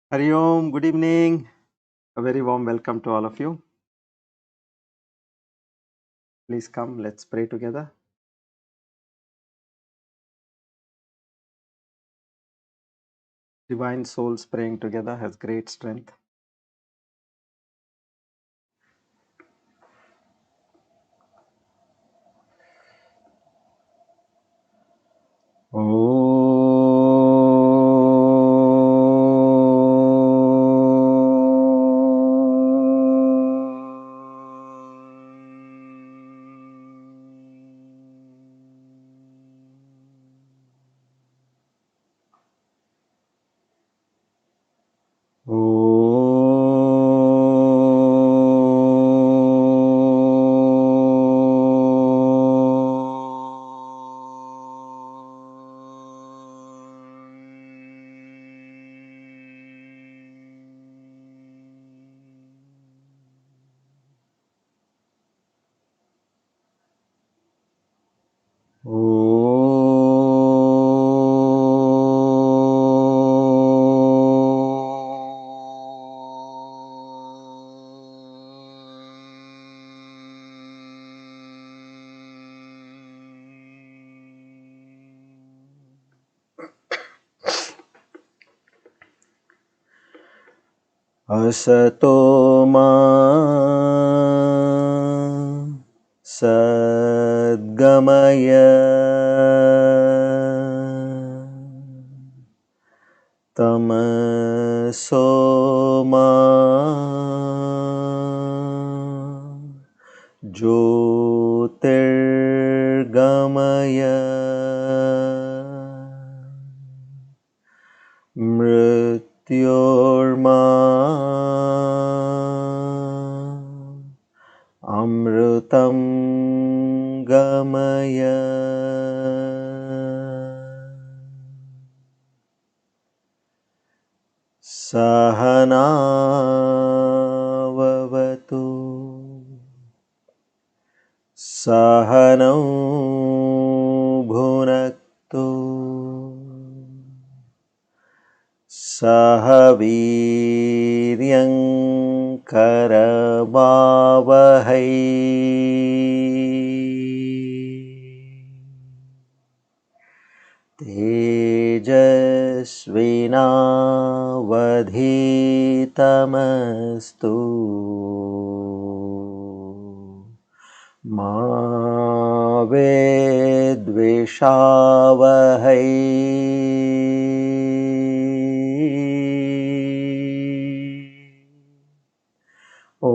Hari Om, good evening. A very warm welcome to all of you. Please come, let's pray together. Divine souls praying together has great strength. Asato ma sadgamaya tamaso ma jyotirgamaya mrityorma amrutam gamaya. Sahana vavatu sahanau bhunaktu sahaviryam karavavahai tejasvinavadhitamastu ma vedvishavahai. Om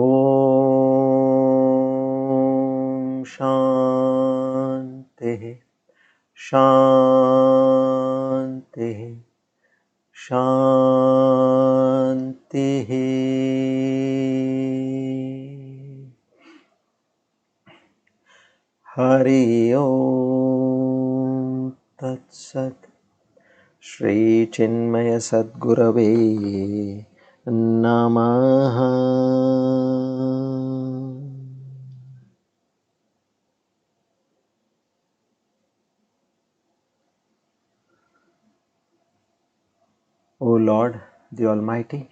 Shanti Shanti Shanti. Hari Om Tat Sat. Shri Chinmaya Sadgurave Namaha. O Lord, the Almighty,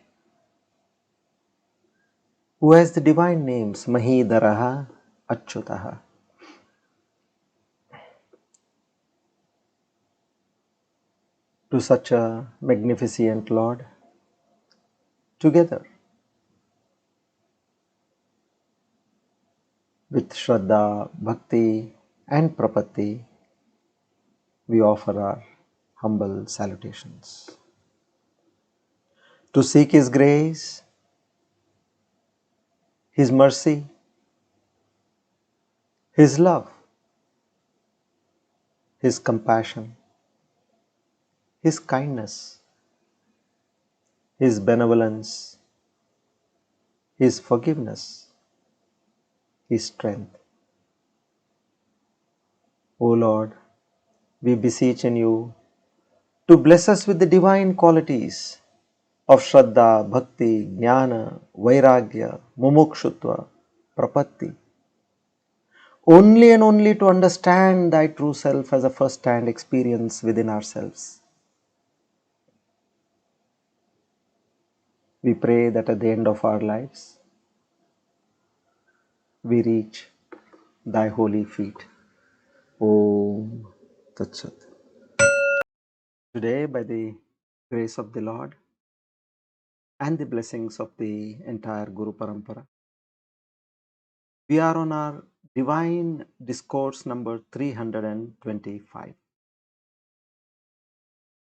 who has the divine names Mahidaraha, Achyutaha, to such a magnificent Lord, together with Shraddha, Bhakti and Prapatti, we offer our humble salutations. To seek His grace, His mercy, His love, His compassion, His kindness, His benevolence, His forgiveness, His strength. O Lord, we beseech in you to bless us with the divine qualities of Shraddha, Bhakti, Jnana, Vairagya, Mumukshutva, Prapatti, only and only to understand Thy true self as a first-hand experience within ourselves. We pray that at the end of our lives, we reach thy holy feet. Om Tat Sat. Today, by the grace of the Lord and the blessings of the entire Guru Parampara, we are on our Divine Discourse number 325.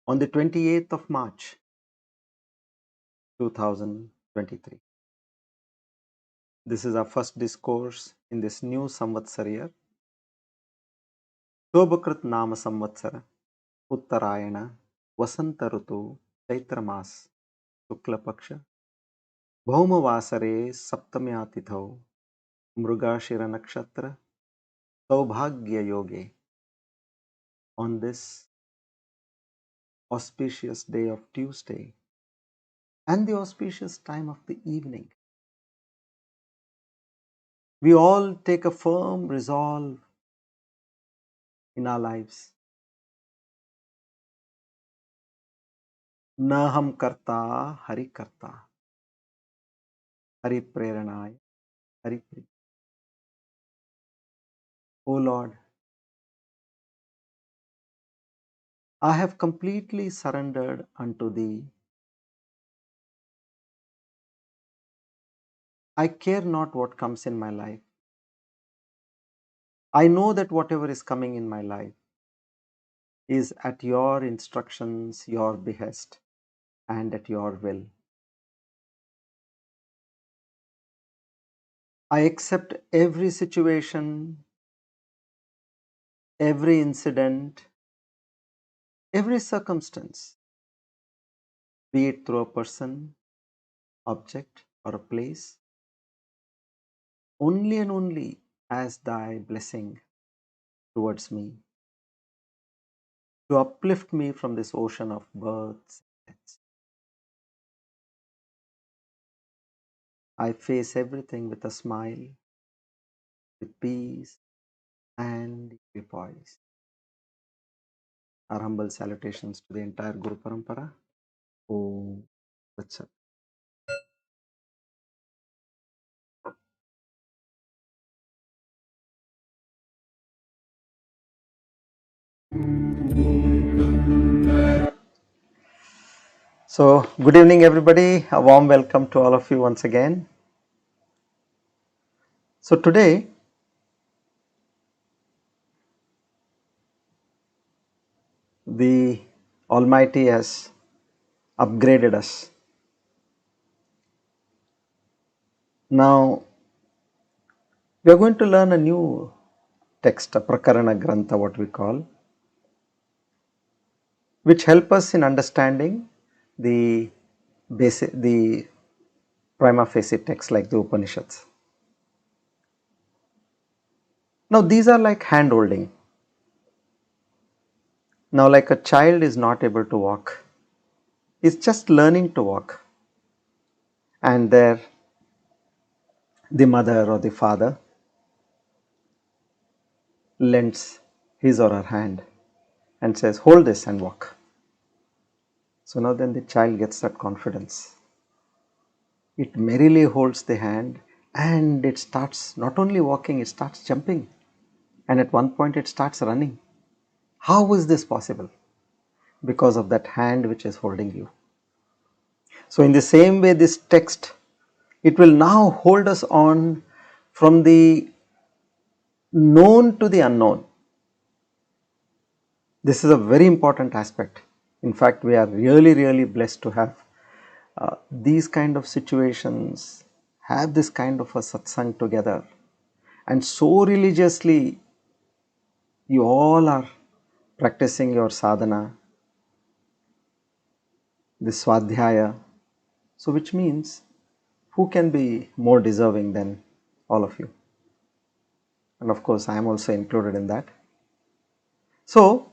On the 28th of March, 2023. This is our first discourse in this new Samvatsar year. Shobhakrit Nama Samvatsara, Uttarayana, Vasanta Rutu, Chaitra Mas, Shukla Paksha, Bhauma Vasare, Saptamya Tithau, Mrugashira Nakshatra, Saubhagya Yoge. On this auspicious day of Tuesday and the auspicious time of the evening, we all take a firm resolve in our lives. Na ham karta, Hari karta, Hari preranaya, Hari pri. O Lord, I have completely surrendered unto Thee. I care not what comes in my life. I know that whatever is coming in my life is at Your instructions, Your behest, and at Your will. I accept every situation, every incident, every circumstance, be it through a person, object, or a place, only and only as Thy blessing towards me, to uplift me from this ocean of births and deaths. I face everything with a smile, with peace and equipoise. Our humble salutations to the entire Guru Parampara. Om Tat Sat. So, good evening, everybody. A warm welcome to all of you once again. So, today the Almighty has upgraded us. Now, we are going to learn a new text, a Prakarana Grantha, what we call, which help us in understanding the basic, the prima facie text like the Upanishads. Now, these are like hand holding. Now, like a child is not able to walk, is just learning to walk, and there the mother or the father lends his or her hand and says, hold this and walk. So now then the child gets that confidence. It merrily holds the hand and it starts not only walking, it starts jumping, and at one point it starts running. How is this possible? Because of that hand which is holding you. So in the same way, this text, it will now hold us on from the known to the unknown. This is a very important aspect. In fact, we are really blessed to have these kind of situations, have this kind of a satsang together, and so religiously you all are practicing your sadhana, this swadhyaya. So which means, who can be more deserving than all of you? And of course, I am also included in that. So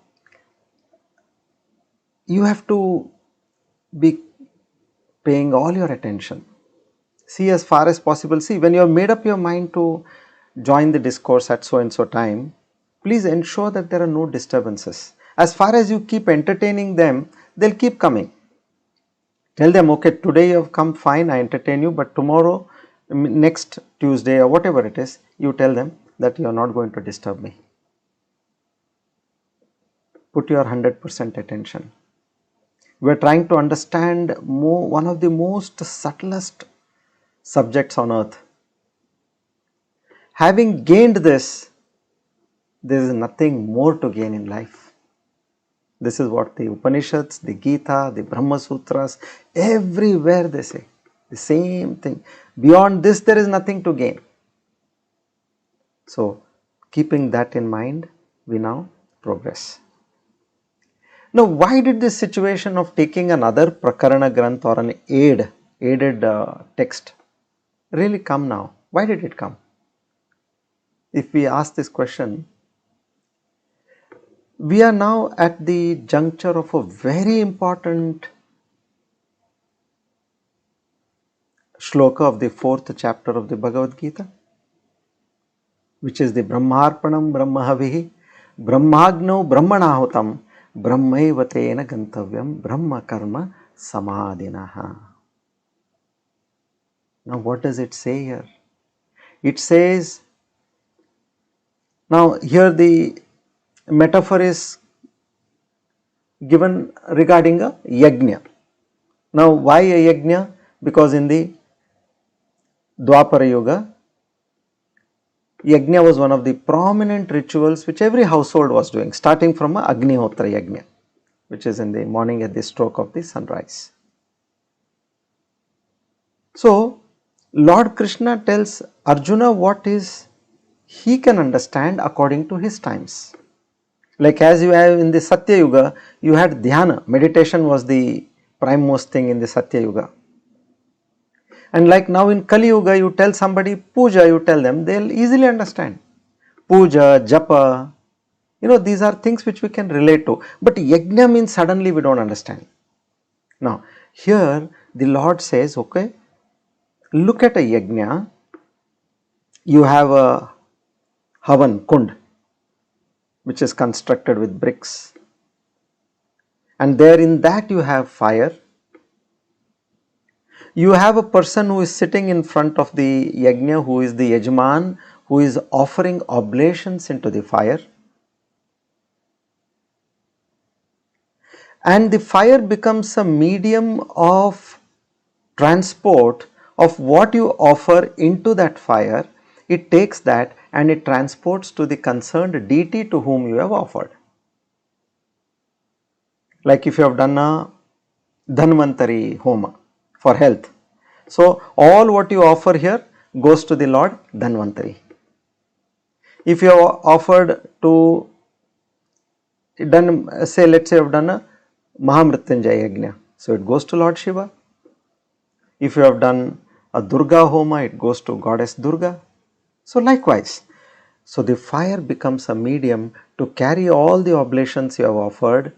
you have to be paying all your attention. See, as far as possible, see, when you have made up your mind to join the discourse at so and so time, please ensure that there are no disturbances. As far as you keep entertaining them, they'll keep coming. Tell them, okay, today you have come, fine, I entertain you, but tomorrow, next Tuesday or whatever it is, you tell them that you are not going to disturb me. Put your 100% attention. We are trying to understand one of the most subtlest subjects on earth. Having gained this, there is nothing more to gain in life. This is what the Upanishads, the Gita, the Brahma Sutras, everywhere they say the same thing. Beyond this, there is nothing to gain. So, keeping that in mind, we now progress. Now, why did this situation of taking another Prakarana Granth or an aided text really come now? Why did it come? If we ask this question, we are now at the juncture of a very important shloka of the 4th chapter of the Bhagavad Gita, which is the Brahmarpanam Brahmahavihi Brahmagno Brahmanahutam Brahmaivatena Gantavyam Brahma Karma Samadhinaha. Now, what does it say here? It says, now here the metaphor is given regarding a yajna. Now, why a yajna? Because in the Dwapara Yuga, yajna was one of the prominent rituals which every household was doing, starting from a Agnihotra yajna, which is in the morning at the stroke of the sunrise. So, Lord Krishna tells Arjuna what is he can understand according to his times. Like as you have in the Satya Yuga, you had dhyana, meditation was the primemost thing in the Satya Yuga. And like now in Kali Yuga, you tell somebody puja, you tell them, they will easily understand. Puja, japa, these are things which we can relate to. But yajna means suddenly we don't understand. Now, here the Lord says, okay, look at a yajna, you have a havan, kund, which is constructed with bricks. And there in that you have fire. You have a person who is sitting in front of the yajna, who is the yajman, who is offering oblations into the fire. And the fire becomes a medium of transport of what you offer into that fire. It takes that and it transports to the concerned deity to whom you have offered. Like if you have done a Dhanvantari Homa for health. So, all what you offer here goes to the Lord Dhanvantari. If you have offered to done, say let's say you have done a Mahamrityunjaya Yajna, so it goes to Lord Shiva. If you have done a Durga Homa, it goes to Goddess Durga. So likewise, so the fire becomes a medium to carry all the oblations you have offered,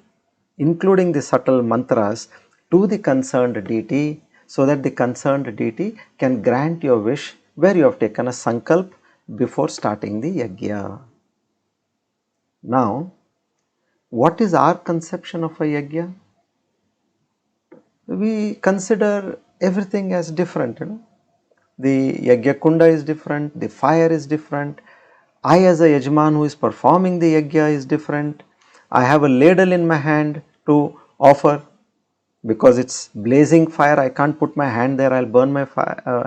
including the subtle mantras, to the concerned deity, so that the concerned deity can grant your wish where you have taken a sankalp before starting the yajna. Now, what is our conception of a yajna? We consider everything as different, The yajna kunda is different, the fire is different. I as a yajman who is performing the yajna is different. I have a ladle in my hand to offer. Because it's blazing fire, I can't put my hand there, I'll burn my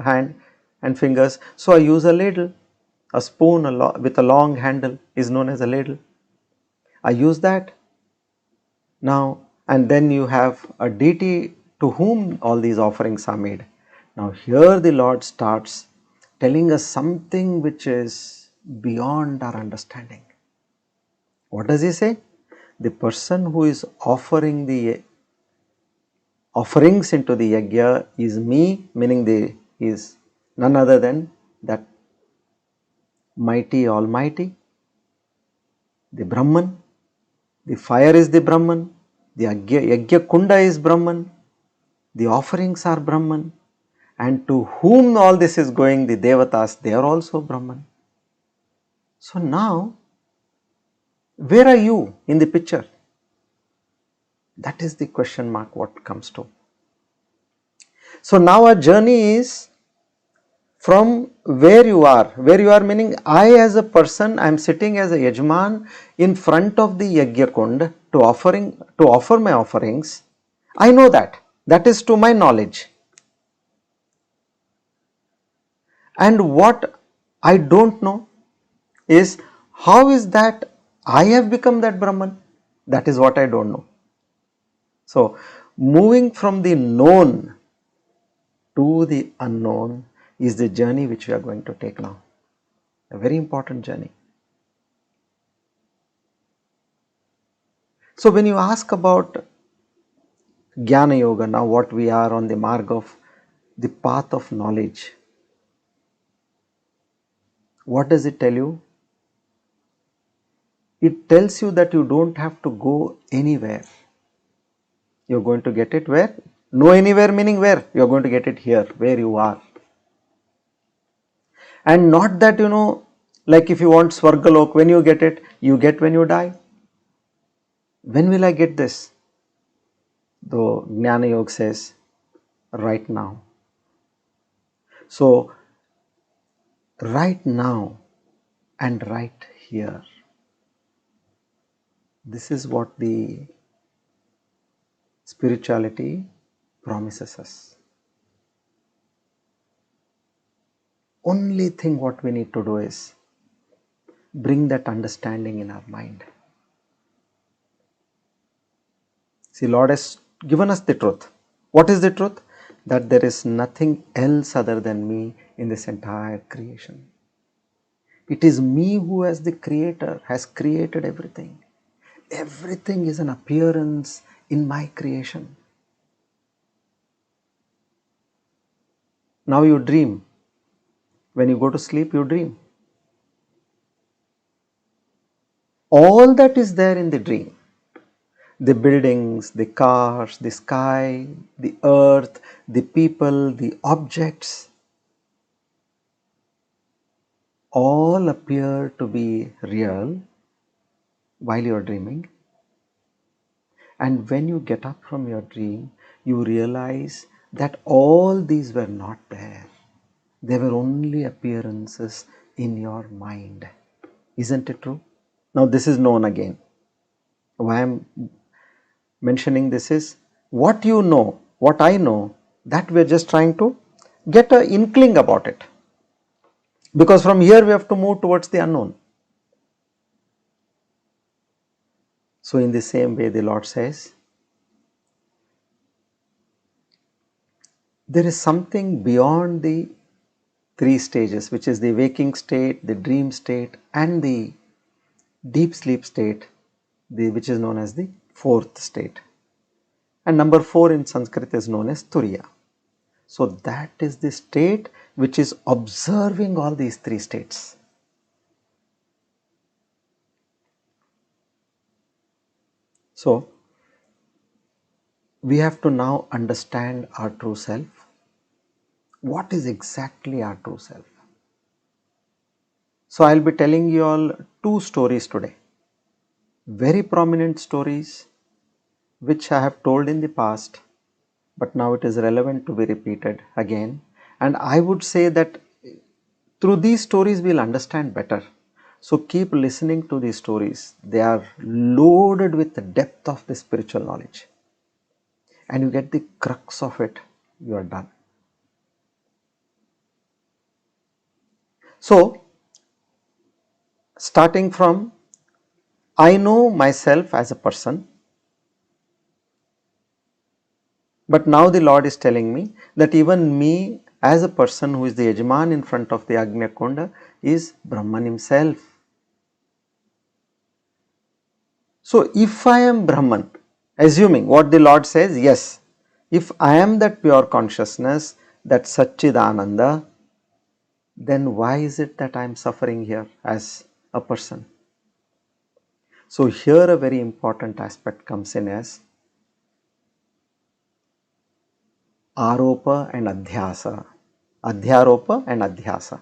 hand and fingers. So I use a ladle. A spoon with a long handle is known as a ladle. I use that. Now, and then you have a deity to whom all these offerings are made. Now, here the Lord starts telling us something which is beyond our understanding. What does he say? The person who is offering the offerings into the yajna is me, meaning is none other than that mighty almighty, the Brahman. The fire is the Brahman, the yajna kunda is Brahman, the offerings are Brahman, and to whom all this is going, the Devatas, they are also Brahman. So now, where are you in the picture? That is the question mark what comes to. So now our journey is from where you are meaning I as a person, I am sitting as a Yajman in front of the Yajna Kund to offer my offerings. I know that is to my knowledge. And what I don't know is how is that I have become that Brahman. That is what I don't know. So moving from the known to the unknown is the journey which we are going to take now. A very important journey. So when you ask about Jnana Yoga, now what we are on the mark of the path of knowledge, what does it tell you? It tells you that you don't have to go anywhere. You're going to get it where? No anywhere meaning where? You're going to get it here, where you are. And not that, like if you want Swargalok, when you get it, you get when you die. When will I get this? Though Jnana Yoga says, right now. So, right now and right here. This is what the spirituality promises us. Only thing what we need to do is bring that understanding in our mind. See, Lord has given us the truth. What is the truth? That there is nothing else other than me in this entire creation. It is me who as the creator has created everything. Everything is an appearance in my creation. Now you dream. When you go to sleep, you dream. All that is there in the dream. The buildings, the cars, the sky, the earth, the people, the objects, all appear to be real while you are dreaming. And when you get up from your dream, you realize that all these were not there. They were only appearances in your mind. Isn't it true? Now this is known again. Why I am mentioning this is what you know, what I know, that we are just trying to get an inkling about it. Because from here we have to move towards the unknown. So in the same way the Lord says, there is something beyond the three stages, which is the waking state, the dream state and the deep sleep state, which is known as the fourth state. And number 4 in Sanskrit is known as Turiya. So that is the state which is observing all these three states. So we have to now understand our true self. What is exactly our true self? So I'll be telling you all 2 stories today. Very prominent stories which I have told in the past, but now it is relevant to be repeated again. And I would say that through these stories we'll understand better. So keep listening to these stories. They are loaded with the depth of the spiritual knowledge. And you get the crux of it, you are done. So, starting from, I know myself as a person, but now the Lord is telling me that even me as a person who is the Yajman in front of the Agnya Kunda is Brahman himself. So, if I am Brahman, assuming what the Lord says, yes, if I am that pure consciousness, that Satchidananda, then why is it that I am suffering here as a person? So here a very important aspect comes in as Aropa and Adhyasa. Adhyaropa and Adhyasa.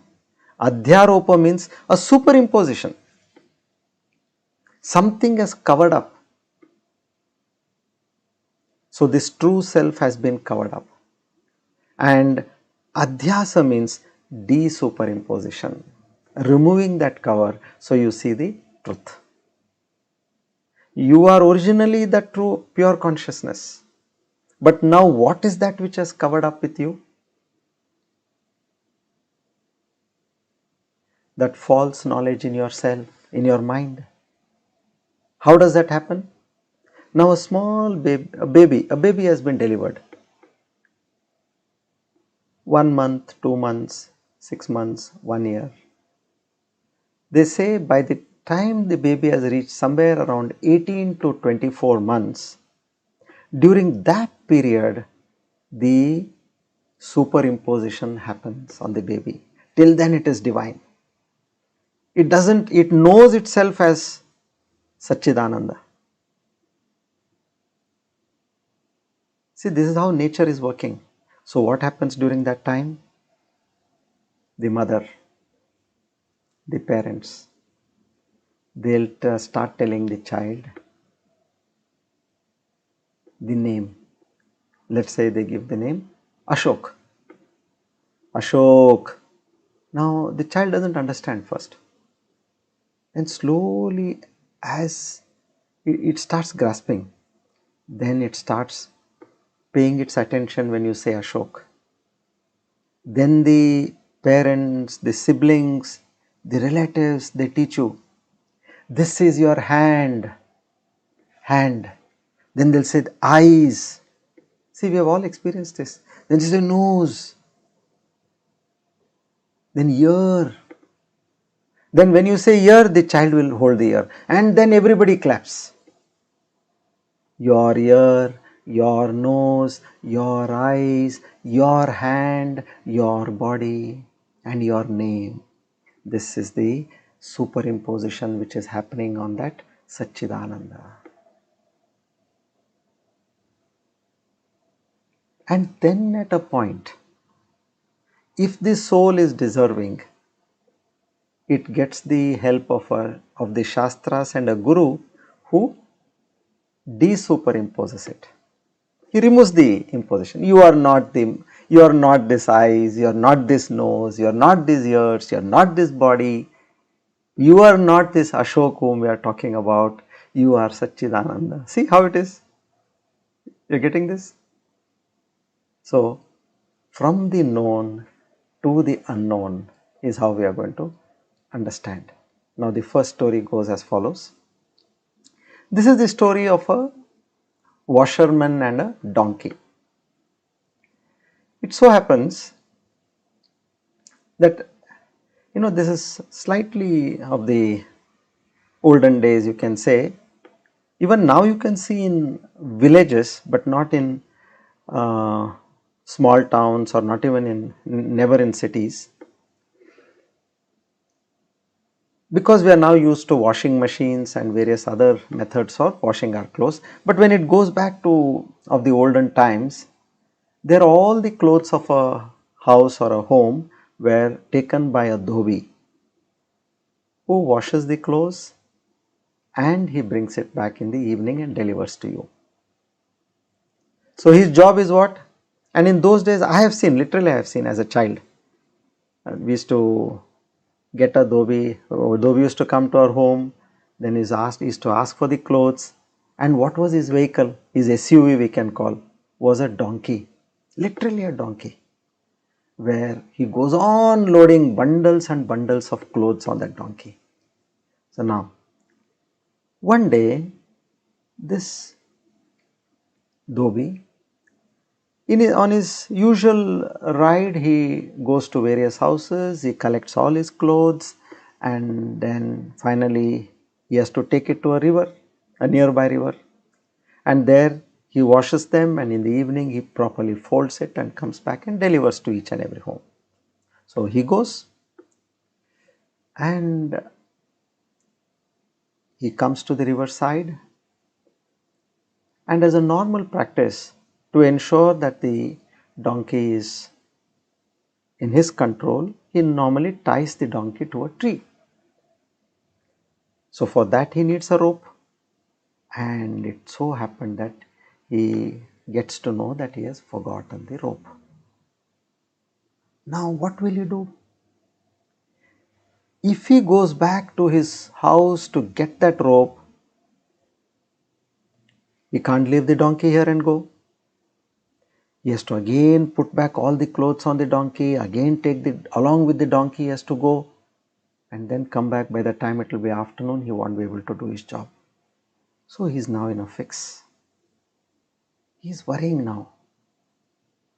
Adhyaropa means a superimposition. Something is covered up. So this true self has been covered up. And adhyasa means de-superimposition, removing that cover so you see the truth. You are originally the true pure consciousness. But now what is that which has covered up with you? That false knowledge in yourself, in your mind. How does that happen? Now a small baby has been delivered. 1 month, 2 months, 6 months, 1 year. They say by the time the baby has reached somewhere around 18 to 24 months, during that period, the superimposition happens on the baby. Till then it is divine. It knows itself as Satchidananda. See, this is how nature is working. So what happens during that time? The mother, the parents, they'll start telling the child the name. Let's say they give the name Ashok. Ashok. Now the child doesn't understand first. And slowly as it starts grasping, then it starts paying its attention when you say Ashok. Then the parents, the siblings, the relatives, they teach you, this is your hand. Then they'll say eyes. See, we have all experienced this. Then they say nose. Then ear. Then when you say ear, the child will hold the ear. And then everybody claps. Your ear, your nose, your eyes, your hand, your body, and your name. This is the superimposition which is happening on that Satchidananda. And then at a point, if the soul is deserving, it gets the help of the Shastras and a Guru who de-superimposes it. He removes the imposition. You are not this eyes, you are not this nose, you are not these ears, you are not this body, you are not this Ashok whom we are talking about, you are Satchidananda. See how it is? You are getting this? So, from the known to the unknown is how we are going to understand. Now the first story goes as follows. This is the story of a washerman and a donkey. It so happens that this is slightly of the olden days, you can say. Even now you can see in villages, but not in small towns, or not even never in cities. Because we are now used to washing machines and various other methods of washing our clothes. But when it goes back to of the olden times, there all the clothes of a house or a home were taken by a dhobi, who washes the clothes and he brings it back in the evening and delivers to you. So his job is what? And in those days I have seen, literally I have seen as a child, we used to get a dhobi. Dhobi used to come to our home, then he used to ask for the clothes. And what was his vehicle? His SUV, we can call, was a donkey, literally a donkey, where he goes on loading bundles and bundles of clothes on that donkey. So now, one day, this dhobi, on his usual ride, he goes to various houses, he collects all his clothes, and then finally he has to take it to a river, a nearby river, and there he washes them, and in the evening he properly folds it and comes back and delivers to each and every home. So he goes and he comes to the riverside, and as a normal practice, to ensure that the donkey is in his control, he normally ties the donkey to a tree. So for that he needs a rope, and it so happened that he gets to know that he has forgotten the rope. Now what will you do? If he goes back to his house to get that rope, he can't leave the donkey here and go. He has to again put back all the clothes on the donkey, again along with the donkey he has to go, and then come back. By the time it will be afternoon, he won't be able to do his job. So he is now in a fix. He is worrying now.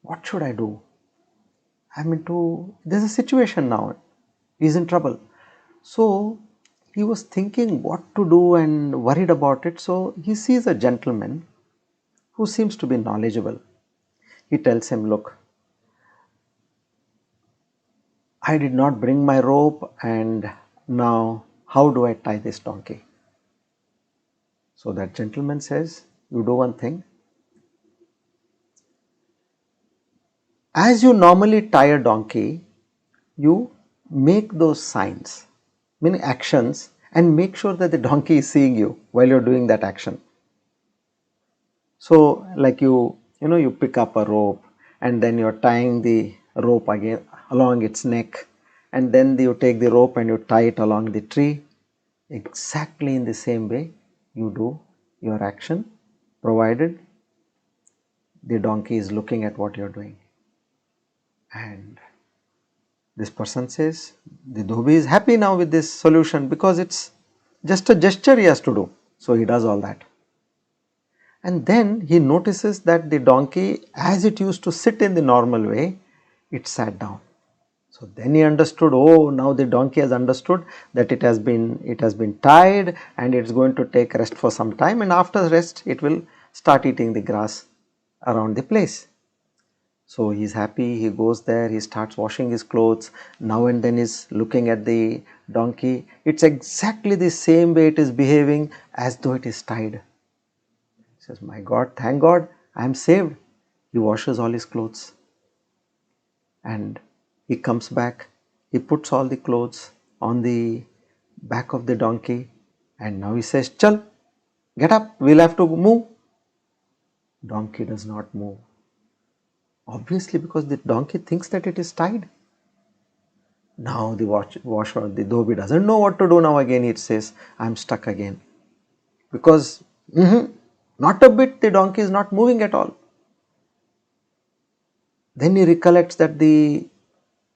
What should I do? There's a situation now. He is in trouble. So he was thinking what to do and worried about it. So he sees a gentleman who seems to be knowledgeable. He tells him, look, I did not bring my rope, and now how do I tie this donkey? So that gentleman says, you do one thing. As you normally tie a donkey, you make those signs, meaning actions, and make sure that the donkey is seeing you while you're doing that action. So like you pick up a rope and then you're tying the rope again along its neck, and then you take the rope and you tie it along the tree. Exactly in the same way you do your action, provided the donkey is looking at what you're doing. And this person says the dhobi is happy now with this solution because it's just a gesture he has to do. So he does all that. And then he notices that the donkey, as it used to sit in the normal way, it sat down. So then he understood, oh, now the donkey has understood that it has been tied and it's going to take rest for some time, and after rest it will start eating the grass around the place. So he is happy, he goes there, he starts washing his clothes, now and then is looking at the donkey. It's exactly the same way it is behaving as though it is tied. He says, my God, thank God, I am saved. He washes all his clothes and he comes back, he puts all the clothes on the back of the donkey, and now he says, Chal, get up, we'll have to move. Donkey does not move. Obviously, because the donkey thinks that it is tied. Now the washer, the dhobi doesn't know what to do. Now again it says, I'm stuck again. Because not a bit, the donkey is not moving at all. Then he recollects that the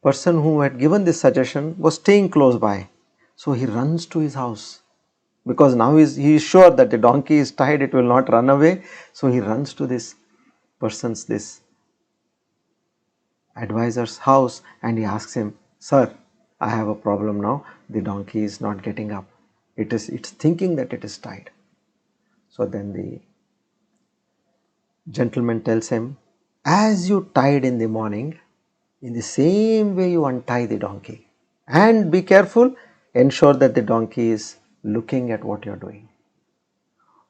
person who had given this suggestion was staying close by. So he runs to his house, because now he is sure that the donkey is tied, it will not run away. So he runs to this advisor's house, and he asks him, sir, I have a problem now. The donkey is not getting up. It's thinking that it is tied. So then the gentleman tells him, as you tied in the morning, in the same way you untie the donkey. And be careful, ensure that the donkey is looking at what you're doing.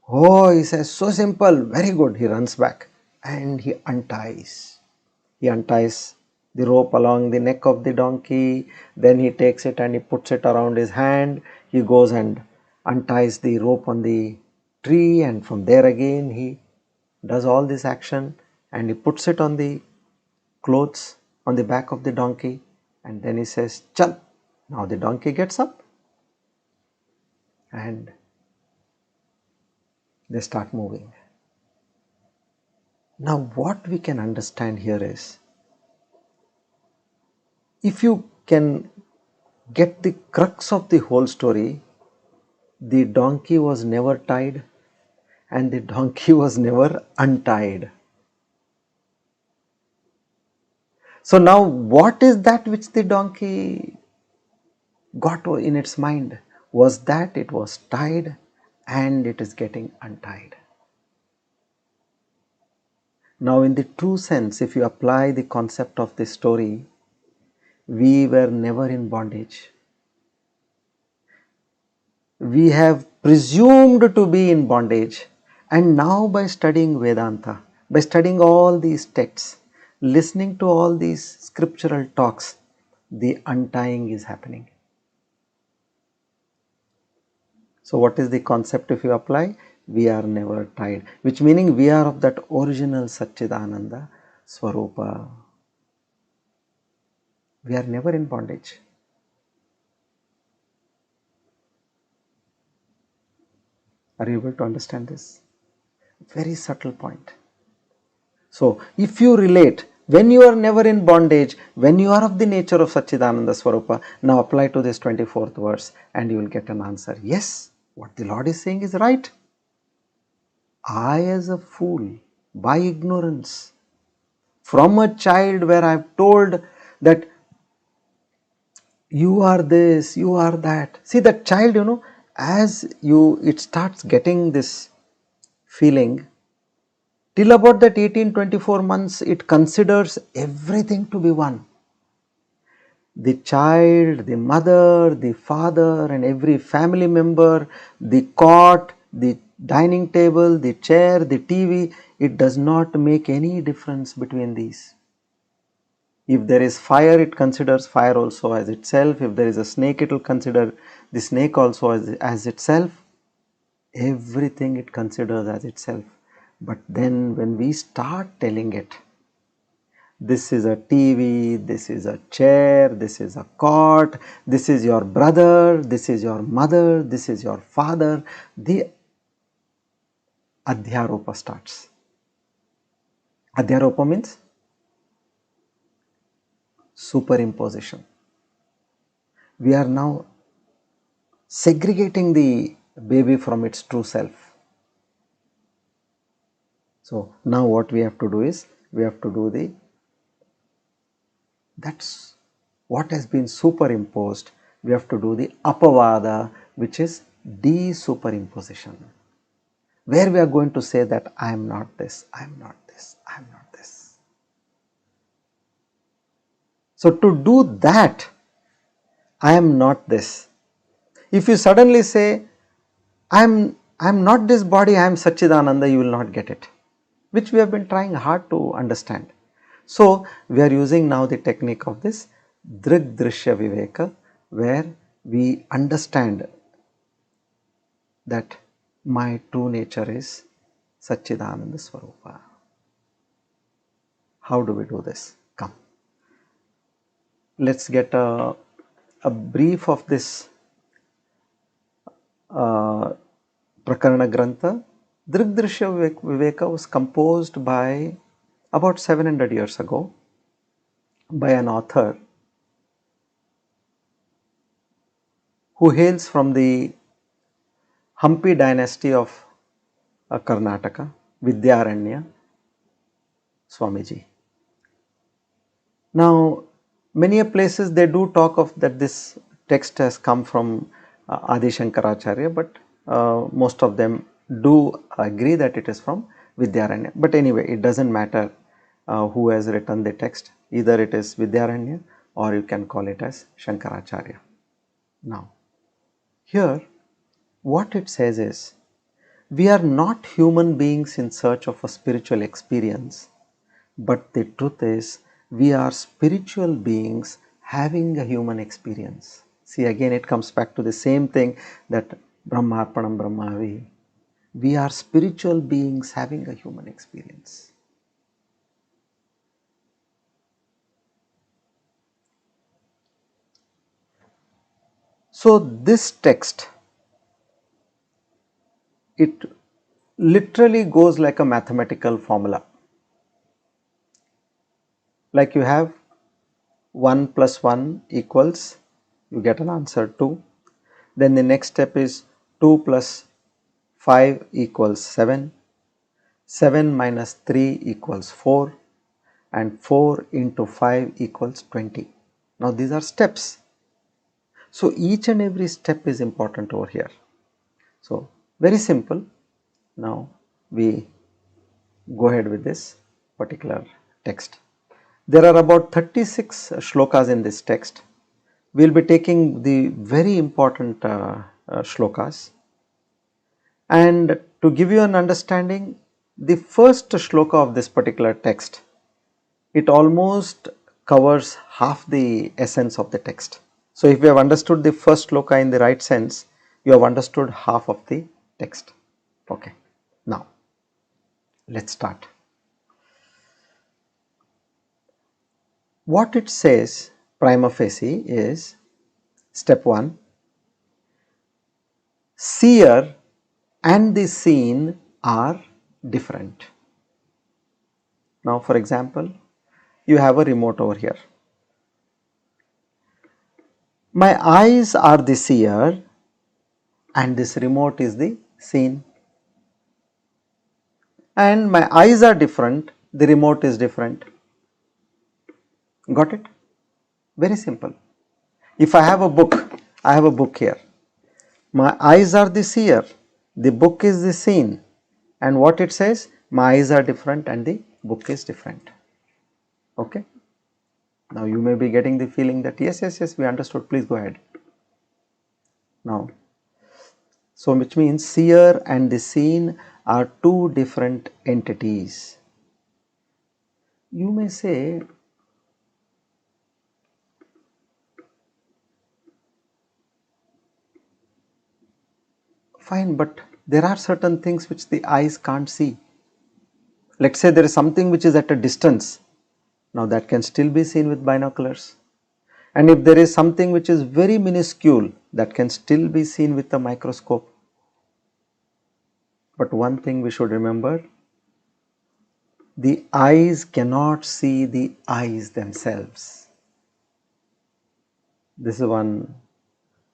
Oh, he says, so simple, very good. He runs back and he unties. He unties the rope along the neck of the donkey, then he takes it and he puts it around his hand. He goes and unties the rope on the tree, and from there again he does all this action and he puts it on the clothes on the back of the donkey, and then he says, Chal. Now the donkey gets up and they start moving. Now what we can understand here is, if you can get the crux of the whole story, the donkey was never tied and the donkey was never untied. So now what is that which the donkey got in its mind? Was that it was tied and it is getting untied. Now in the true sense, if you apply the concept of this story, we were never in bondage. We have presumed to be in bondage, and now by studying Vedanta, by studying all these texts, listening to all these scriptural talks, the untying is happening. So what is the concept if you apply? We are never tied, which meaning we are of that original Satchidananda Swarupa. We are never in bondage. Are you able to understand this? Very subtle point. So, if you relate, when you are never in bondage, when you are of the nature of Satchidananda Swarupa, now apply to this 24th verse and you will get an answer. Yes, what the Lord is saying is right. I, as a fool, by ignorance, from a child where I have told that you are this, you are that. See, that child, as it starts getting this feeling, till about that 18-24 months, it considers everything to be one. The child, the mother, the father, and every family member, the cot, the dining table, the chair, the TV, it does not make any difference between these. If there is fire, it considers fire also as itself. If there is a snake, it will consider the snake also as itself. Everything it considers as itself. But then when we start telling it, this is a TV, this is a chair, this is a cot, this is your brother, this is your mother, this is your father, the Adhyaropa starts. Adhyaropa means superimposition. We are now segregating the baby from its true self. So now what we have to do is, we have to do that's what has been superimposed. We have to do the apavada, which is de-superimposition, where we are going to say that I am not this, I am not this, I am not this. So to do that, I am not this. If you suddenly say, I am not this body, I am Satchidananda, you will not get it, which we have been trying hard to understand. So we are using now the technique of this Drig Dhrishya Viveka, where we understand that my true nature is Satchidananda Swarupa. How do we do this? Come, let's get a brief of this Prakarana Grantha. Drig Dhrishya Viveka was composed by about 700 years ago by an author who hails from the Hampi dynasty of Karnataka, Vidyaranya Swamiji. Now, many a places they do talk of that this text has come from Adi Shankaracharya, but most of them do agree that it is from Vidyaranya. But anyway, it doesn't matter who has written the text, either it is Vidyaranya or you can call it as Shankaracharya. Now, here what it says is, we are not human beings in search of a spiritual experience, but the truth is, we are spiritual beings having a human experience. See, again it comes back to the same thing, that Brahmarpanam Brahmavi. We are spiritual beings having a human experience. So this text, it literally goes like a mathematical formula. Like you have 1 plus 1 equals, you get an answer 2. Then the next step is 2 plus 5 equals 7. 7 minus 3 equals 4. And 4 into 5 equals 20. Now these are steps. So each and every step is important over here. So very simple. Now we go ahead with this particular text. There are about 36 shlokas in this text. We will be taking the very important shlokas. And to give you an understanding, the first shloka of this particular text, it almost covers half the essence of the text. So if you have understood the first shloka in the right sense, you have understood half of the text. Okay, now let's start. What it says, prima facie is step 1. Seer and the seen are different. Now, for example, you have a remote over here. My eyes are the seer and this remote is the seen. And my eyes are different, the remote is different. Got it? Very simple. If I have a book here. My eyes are the seer, the book is the seen, and what it says, my eyes are different and the book is different. Okay? Now you may be getting the feeling that yes, we understood, please go ahead. Now, so which means seer and the seen are two different entities. You may say, fine, but there are certain things which the eyes can't see. Let's say there is something which is at a distance. Now that can still be seen with binoculars. And if there is something which is very minuscule, that can still be seen with a microscope. But one thing we should remember, the eyes cannot see the eyes themselves. This is one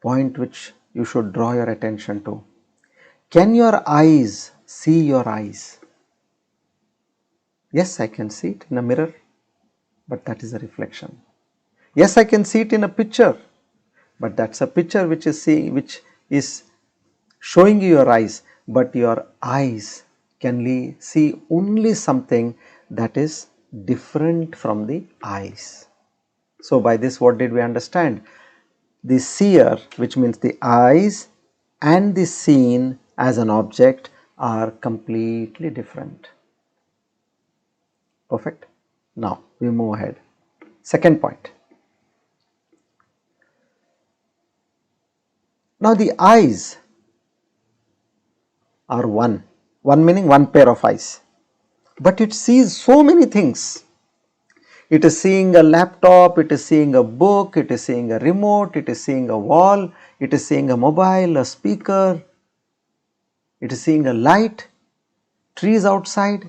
point which you should draw your attention to. Can your eyes see your eyes? Yes, I can see it in a mirror, but that is a reflection. Yes, I can see it in a picture, but that's a picture which is showing you your eyes, but your eyes can see only something that is different from the eyes. So by this, what did we understand? The seer, which means the eyes, and the seen as an object are completely different. Perfect. Now we move ahead. Second point. Now the eyes are one meaning one pair of eyes, but it sees so many things. It is seeing a laptop, it is seeing a book, it is seeing a remote, it is seeing a wall, it is seeing a mobile, a speaker, it is seeing a light, trees outside.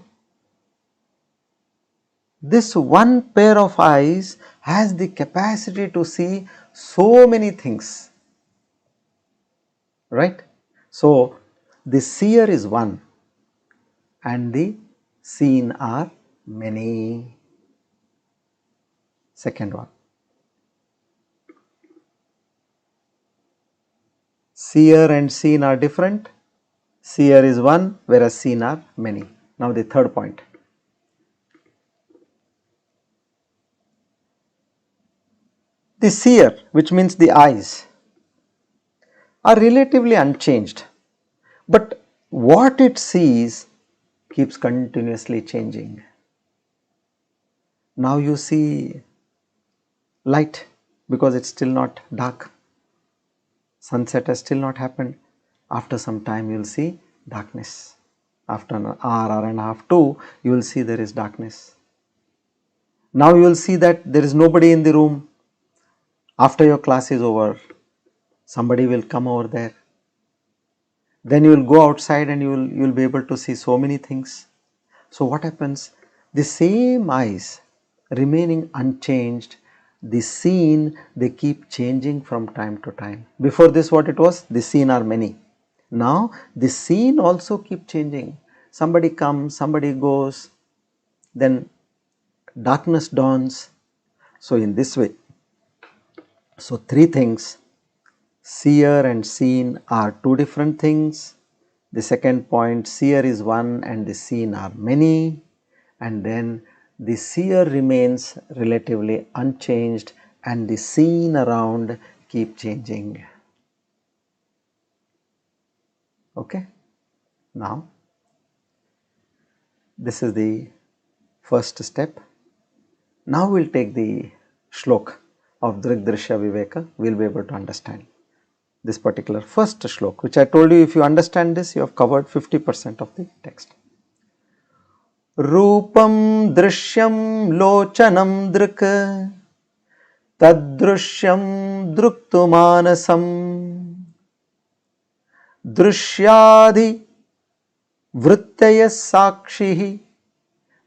This one pair of eyes has the capacity to see so many things, right? So the seer is one and the seen are many. Second one. Seer and seen are different. Seer is one, whereas seen are many. Now the third point. The seer, which means the eyes, are relatively unchanged, but what it sees keeps continuously changing. Now you see light because it's still not dark. Sunset has still not happened. After some time you will see darkness. After an hour and a half, 2, you will see there is darkness. Now you will see that there is nobody in the room. After your class is over, somebody will come over there. Then you will go outside and you will be able to see so many things. So what happens? The same eyes remaining unchanged, the seen, they keep changing from time to time. Before this, what it was? The seen are many. Now the seen also keep changing. Somebody comes, somebody goes, then darkness dawns. So in this way, so three things, seer and seen are two different things. The second point, seer is one and the seen are many. And then the seer remains relatively unchanged and the seen around keep changing. Okay. Now, this is the first step. Now we'll take the shlok of Drig Dhrishya Viveka. We'll be able to understand this particular first shlok, which I told you, if you understand this, you have covered 50% of the text. Rupam drishyam lochanam drik Tadrushyam druktumanasam drushyadhi vrittaya sakshihi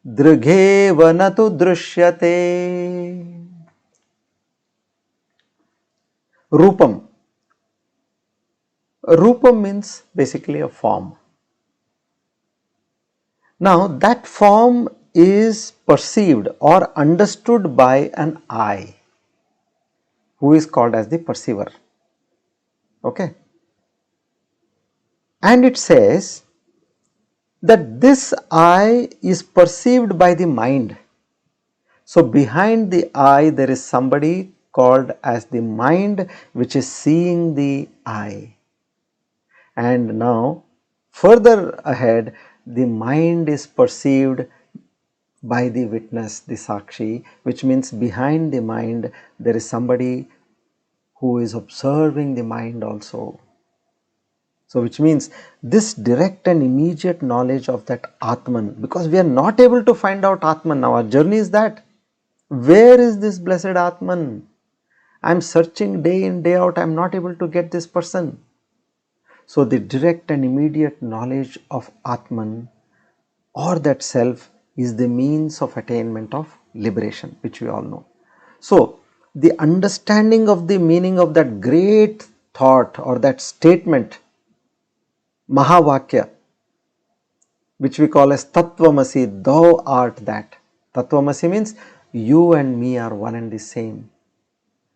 drigeva natu drushyate. Rupam. Rupam means basically a form. Now that form is perceived or understood by an eye, who is called as the perceiver. Okay. And it says that this eye is perceived by the mind. So behind the eye there is somebody called as the mind, which is seeing the eye. And now further ahead, the mind is perceived by the witness, the sakshi, which means behind the mind there is somebody who is observing the mind also. So which means this direct and immediate knowledge of that Atman, because we are not able to find out Atman now, our journey is that. Where is this blessed Atman? I am searching day in, day out, I am not able to get this person. So the direct and immediate knowledge of Atman or that self is the means of attainment of liberation, which we all know. So the understanding of the meaning of that great thought or that statement, Mahavakya, which we call as Tattvamasi, thou art that. Tattvamasi means you and me are one and the same.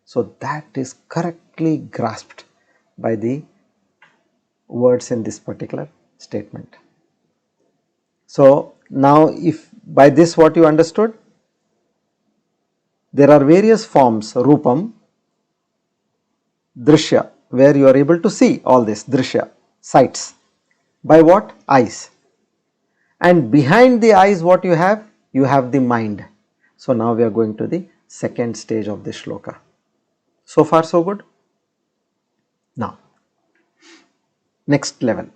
So that is correctly grasped by the words in this particular statement. So now if by this what you understood, there are various forms, Rupam, Drushya, where you are able to see all this, Drushya, sights. By what? Eyes. And behind the eyes what you have? You have the mind. So now we are going to the second stage of this shloka. So far so good? Now, next level.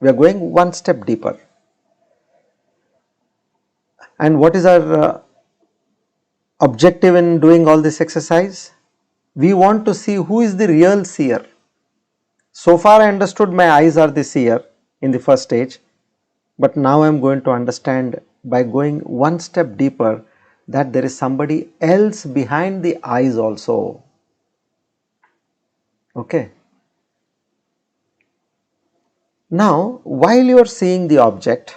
We are going one step deeper. And what is our objective in doing all this exercise? We want to see who is the real seer. So far I understood my eyes are the seer in the first stage, but now I am going to understand by going one step deeper that there is somebody else behind the eyes also. Okay. Now, while you are seeing the object,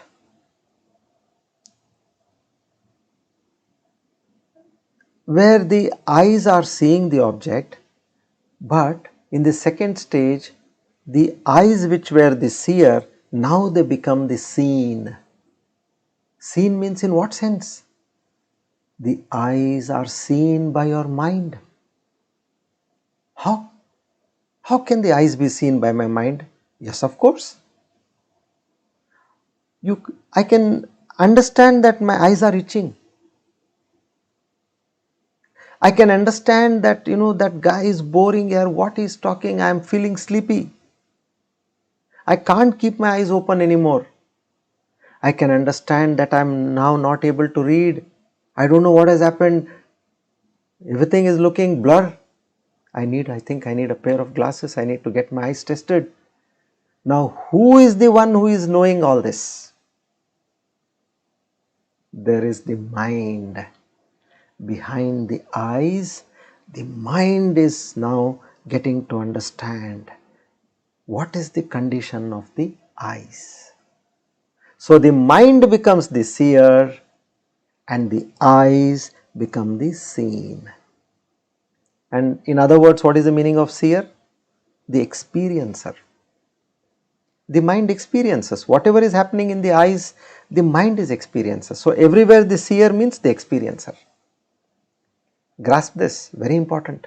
where the eyes are seeing the object, but in the second stage, the eyes which were the seer, now they become the seen. Seen means in what sense? The eyes are seen by your mind. How? How can the eyes be seen by my mind? Yes, of course. I can understand that my eyes are itching. I can understand that, that guy is boring here, what he is talking, I am feeling sleepy. I can't keep my eyes open anymore. I can understand that I am now not able to read. I don't know what has happened. Everything is looking blur. I think I need a pair of glasses. I need to get my eyes tested. Now, who is the one who is knowing all this? There is the mind. Behind the eyes, the mind is now getting to understand what is the condition of the eyes. So the mind becomes the seer and the eyes become the seen. And in other words, what is the meaning of seer? The experiencer. The mind experiences. Whatever is happening in the eyes, the mind is experiencer. So everywhere the seer means the experiencer. Grasp this, very important.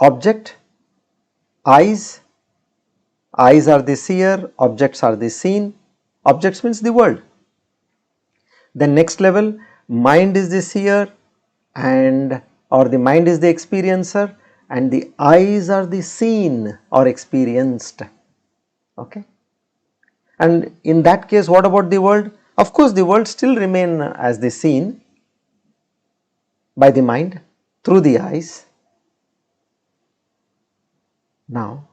Object, eyes are the seer, objects are the seen. Objects means the world. Then next level, mind is the seer or the mind is the experiencer and the eyes are the seen or experienced. Okay. And in that case, what about the world? Of course, the world still remain as the seen by the mind, through the eyes. Now,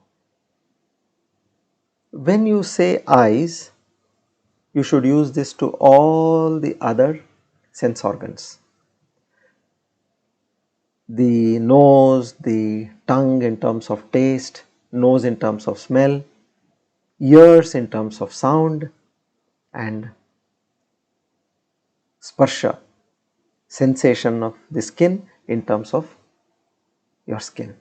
when you say eyes, you should use this to all the other sense organs. The nose, the tongue in terms of taste, nose in terms of smell, ears in terms of sound, and sparsha, sensation of the skin in terms of your skin.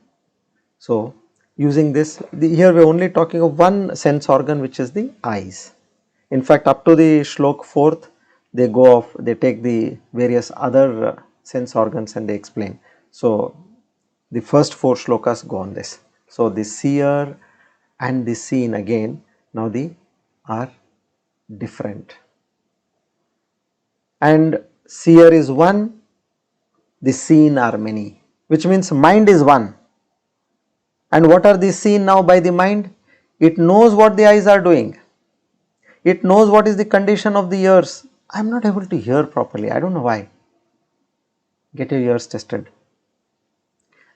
So, using this, here we are only talking of one sense organ, which is the eyes. In fact, up to the shlok 4th, they go off, they take the various other sense organs and they explain. So, the first 4 shlokas go on this. So, the seer and the seen again, now they are different. And seer is one, the seen are many, which means mind is one. And what are these seen now by the mind? It knows what the eyes are doing. It knows what is the condition of the ears. I am not able to hear properly. I don't know why. Get your ears tested.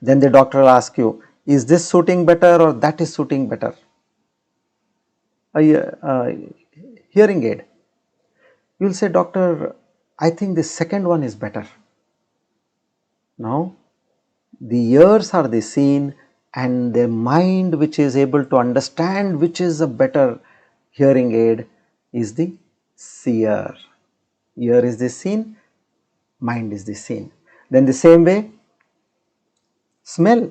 Then the doctor will ask you, is this suiting better or that is suiting better? A hearing aid. You will say, doctor, I think the second one is better. Now, the ears are the seen and the mind which is able to understand which is a better hearing aid is the seer. Ear is the seen, mind is the seen. Then the same way, smell.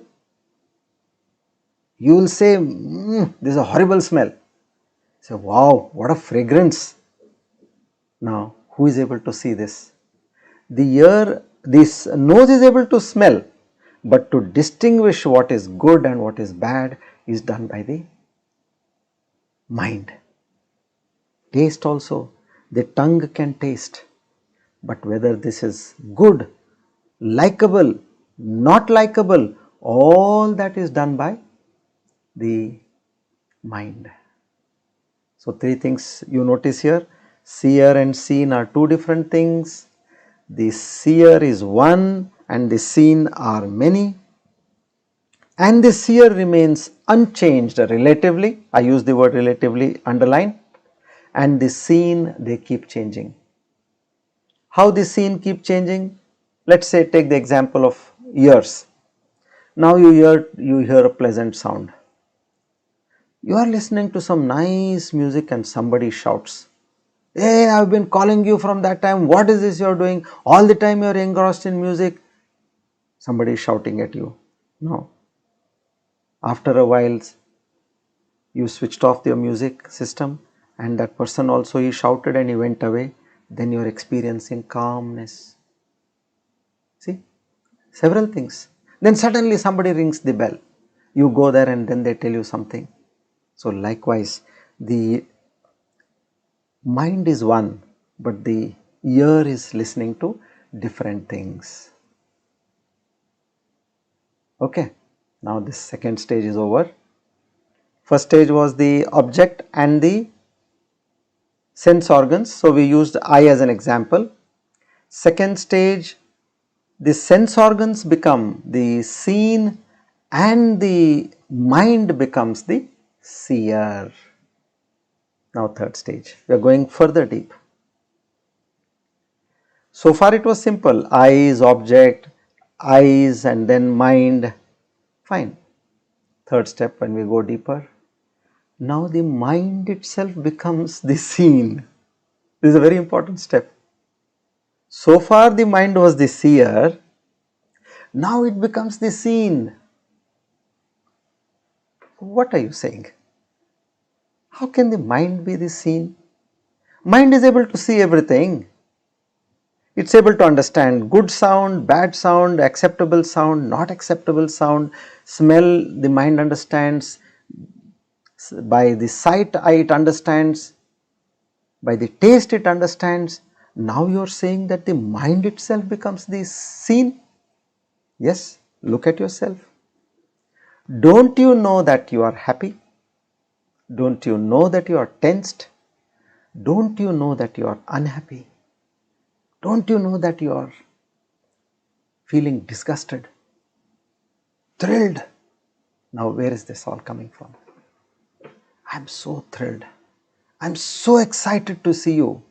You will say, this is a horrible smell. Say, wow, what a fragrance. Now, who is able to see this? The ear, this nose is able to smell, but to distinguish what is good and what is bad is done by the mind. Taste also, the tongue can taste, but whether this is good, likable, not likable, all that is done by the mind. So, 3 things you notice here, seer and seen are 2 different things, the seer is one and the seen are many, and the seer remains unchanged relatively, I use the word relatively underline, and the seen they keep changing. How the seen keep changing? Let us say take the example of ears. Now you hear a pleasant sound. You are listening to some nice music and somebody shouts, hey, I have been calling you from that time, what is this you are doing? All the time you are engrossed in music. Somebody is shouting at you. No. After a while, you switched off your music system and that person also, he shouted and he went away. Then you are experiencing calmness. See, several things. Then suddenly somebody rings the bell. You go there and then they tell you something. So likewise, the mind is one, but the ear is listening to different things. Okay, now this second stage is over. First stage was the object and the sense organs. So we used eye as an example. Second stage, the sense organs become the seen and the mind becomes the seer. Now third stage, we are going further deep. So far it was simple, eyes, object, eyes and then mind, fine. Third step, when we go deeper, now the mind itself becomes the seen. This is a very important step. So far the mind was the seer, now it becomes the seen. What are you saying? How can the mind be the seen? Mind is able to see everything. It is able to understand good sound, bad sound, acceptable sound, not acceptable sound. Smell, the mind understands. By the sight, it understands. By the taste, it understands. Now you are saying that the mind itself becomes the seen? Yes, look at yourself. Don't you know that you are happy? Don't you know that you are tensed? Don't you know that you are unhappy? Don't you know that you are feeling disgusted? thrilled. Now where is this all coming from? I'm so thrilled. I'm so excited to see you.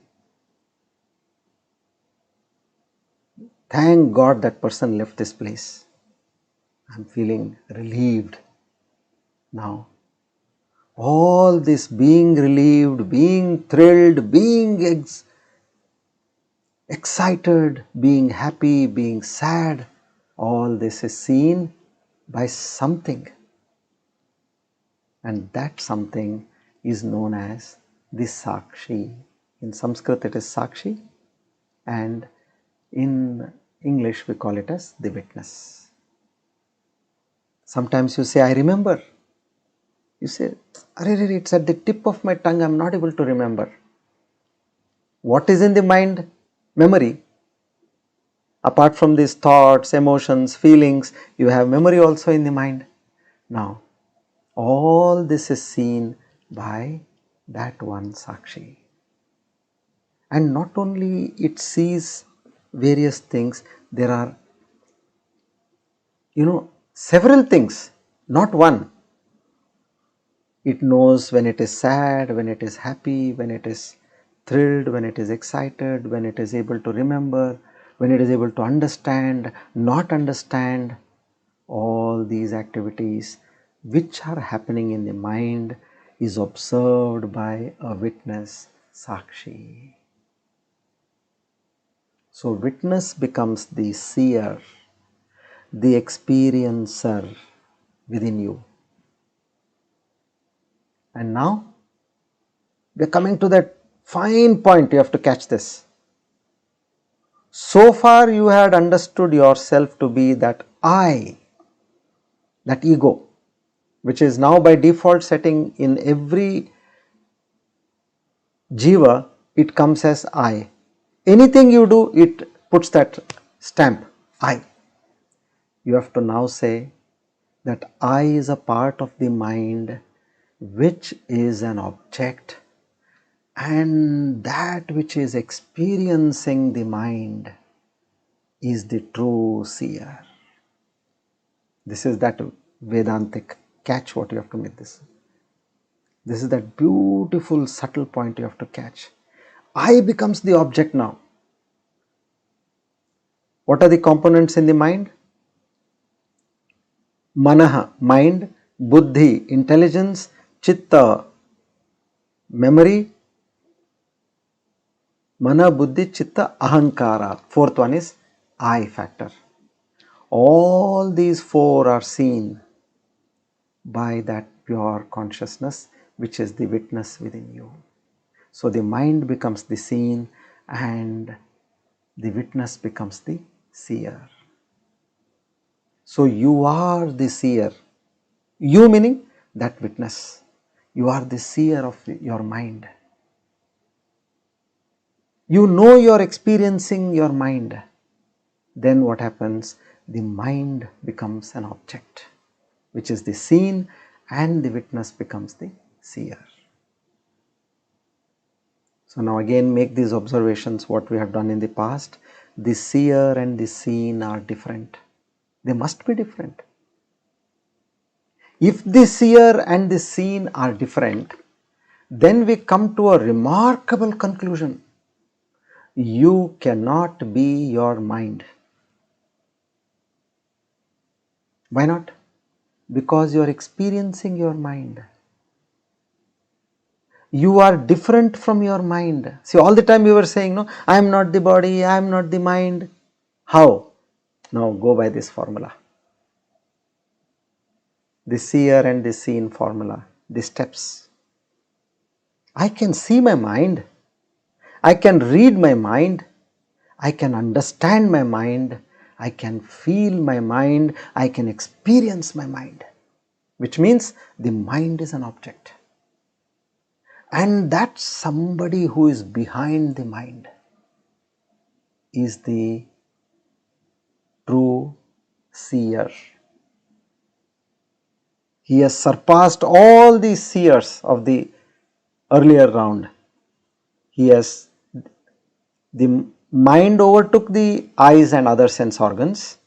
Thank God that person left this place. I'm feeling relieved now. All this being relieved, being thrilled, being excited, being happy, being sad, all this is seen by something. And that something is known as the Sakshi. In Sanskrit it is Sakshi, and in English we call it as the witness. Sometimes you say, I remember. You say, it's at the tip of my tongue, I am not able to remember. What is in the mind? Memory. Apart from these thoughts, emotions, feelings, you have memory also in the mind. Now, all this is seen by that one Sakshi. And not only it sees various things, there are, several things, not one. It knows when it is sad, when it is happy, when it is thrilled, when it is excited, when it is able to remember, when it is able to understand, not understand. All these activities which are happening in the mind is observed by a witness, Sakshi. So witness becomes the seer, the experiencer within you. And now we are coming to that fine point, you have to catch this. So far you had understood yourself to be that I, that ego, which is now by default setting in every jiva, it comes as I. Anything you do, it puts that stamp, I. You have to now say that I is a part of the mind which is an object, and that which is experiencing the mind is the true seer. This is that Vedantic catch what you have to make this. This is that beautiful subtle point you have to catch. I becomes the object now. What are the components in the mind? Manaha, mind, buddhi, intelligence, chitta, memory, mana, buddhi, chitta, ahankara. Fourth one is I factor. All these four are seen by that pure consciousness which is the witness within you. So the mind becomes the seen and the witness becomes the seer. So you are the seer. You meaning that witness. You are the seer of your mind. You know you are experiencing your mind. Then what happens? The mind becomes an object, which is the seen, and the witness becomes the seer. So now again make these observations what we have done in the past. The seer and the seen are different. They must be different. If the seer and the seen are different, then we come to a remarkable conclusion. You cannot be your mind. Why not? Because you are experiencing your mind. You are different from your mind. See, all the time you were saying, no, I am not the body, I am not the mind. How? Now go by this formula. The seer and the seen formula, the steps. I can see my mind. I can read my mind. I can understand my mind. I can feel my mind. I can experience my mind. Which means the mind is an object. And that somebody who is behind the mind is the true seer. He has surpassed all the seers of the earlier round. The mind overtook the eyes and other sense organs.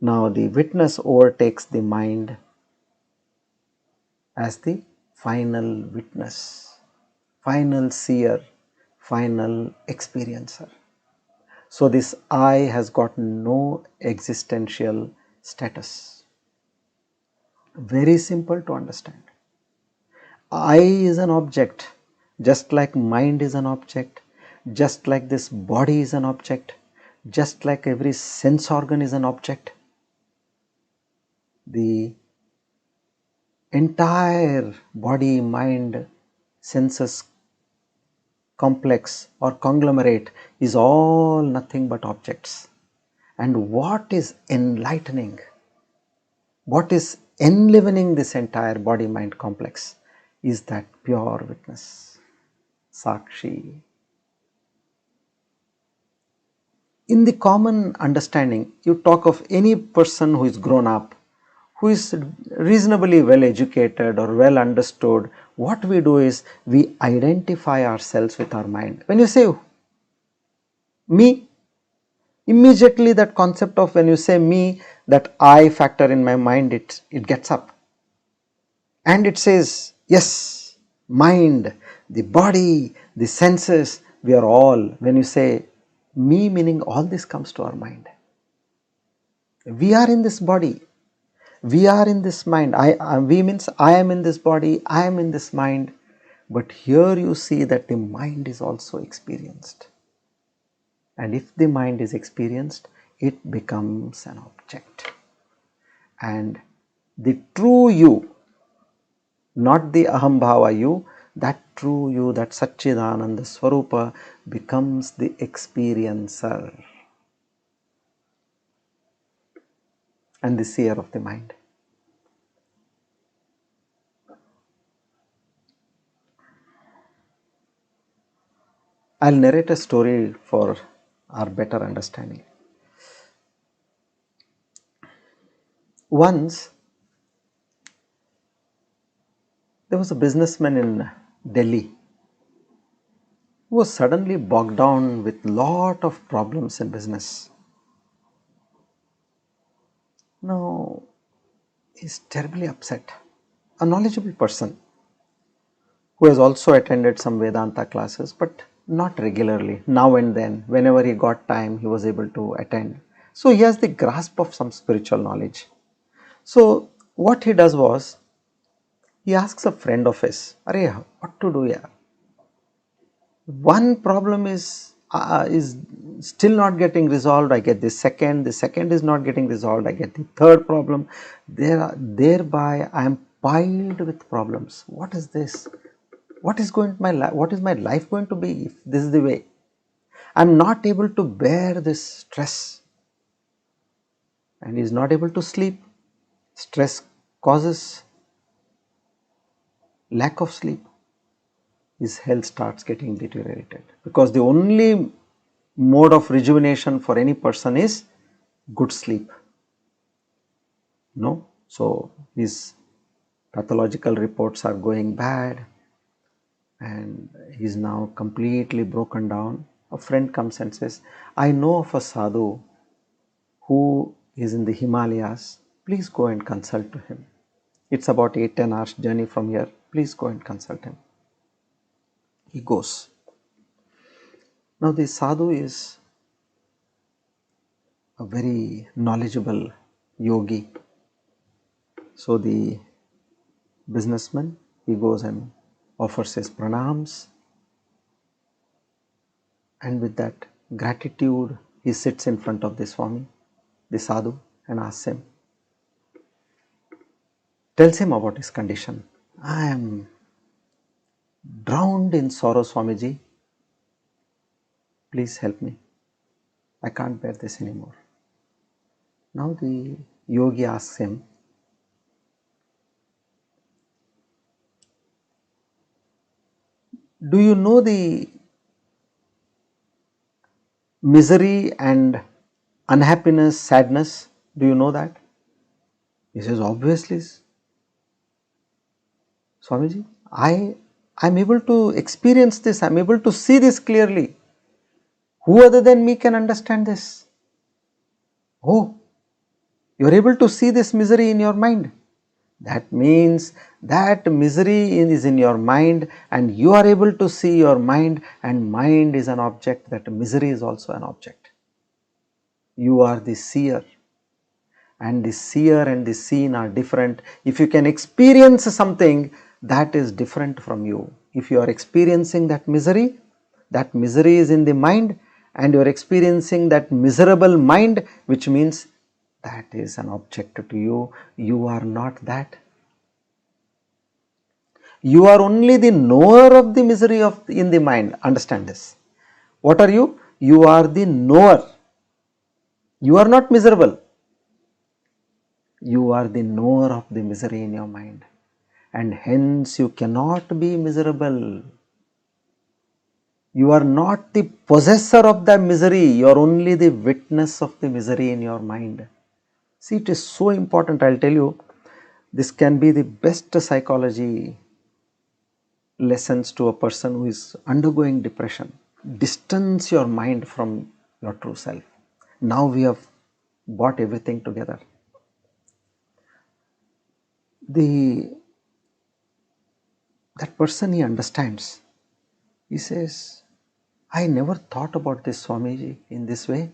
Now the witness overtakes the mind as the final witness, final seer, final experiencer. So this I has got no existential status. Very simple to understand. I is an object, just like mind is an object, just like this body is an object, just like every sense organ is an object. The entire body, mind, senses complex or conglomerate is all nothing but objects. And what is enlightening, what is enlivening this entire body mind complex is that pure witness, Sakshi. In the common understanding, you talk of any person who is grown up, who is reasonably well educated or well understood, what we do is we identify ourselves with our mind. When you say me, immediately that concept of when you say me, that I factor in my mind, it gets up. And it says, yes, mind, the body, the senses, we are all, when you say me, meaning all this comes to our mind. We are in this body, we are in this mind. We means I am in this body, I am in this mind. But here you see that the mind is also experienced. And if the mind is experienced, it becomes an object. And the true you, not the aham bhava you, that true you, that Satchidananda Swarupa becomes the experiencer and the seer of the mind. I'll narrate a story for our better understanding. Once, there was a businessman in Delhi who was suddenly bogged down with lot of problems in business. Now, he's terribly upset. A knowledgeable person who has also attended some Vedanta classes, but not regularly. Now and then, whenever he got time, he was able to attend. So he has the grasp of some spiritual knowledge. So what he does was, he asks a friend of his, "Arey, what to do here? One problem is still not getting resolved. I get the second is not getting resolved. I get the third problem. Thereby I am piled with problems. What is this? What is my life going to be if this is the way? I am not able to bear this stress." And he is not able to sleep. Stress causes lack of sleep. His health starts getting deteriorated, because the only mode of rejuvenation for any person is good sleep. No, so his pathological reports are going bad and he is now completely broken down. A friend comes and says, "I know of a sadhu who is in the Himalayas. Please go and consult to him. It's about 8-10 hours journey from here. Please go and consult him." He goes. Now the sadhu is a very knowledgeable yogi. So the businessman, he goes and offers his pranams, and with that gratitude he sits in front of the Swami, the sadhu, and asks him, tells him about his condition. "I am drowned in sorrow, Swamiji. Please help me. I can't bear this anymore." Now the yogi asks him, "Do you know the misery and unhappiness, sadness? Do you know that?" He says, "Obviously, Swamiji, I am able to experience this. I am able to see this clearly. Who other than me can understand this?" "Oh, You are able to see this misery in your mind. That means that misery is in your mind and you are able to see your mind, and mind is an object, that misery is also an object. You are the seer, and the seer and the seen are different. If you can experience something, that is different from you. If you are experiencing that misery is in the mind, and you are experiencing that miserable mind, which means that is an object to you. You are not that. You are only the knower of the misery in the mind. Understand this. What are you? You are the knower. You are not miserable. You are the knower of the misery in your mind, and hence you cannot be miserable. You are not the possessor of the misery, you are only the witness of the misery in your mind. See, it is so important. I will tell you, this can be the best psychology lessons to a person who is undergoing depression. Distance your mind from your true self. Now we have brought everything together. That person, he understands. He says, I never thought about this, Swamiji, in this way.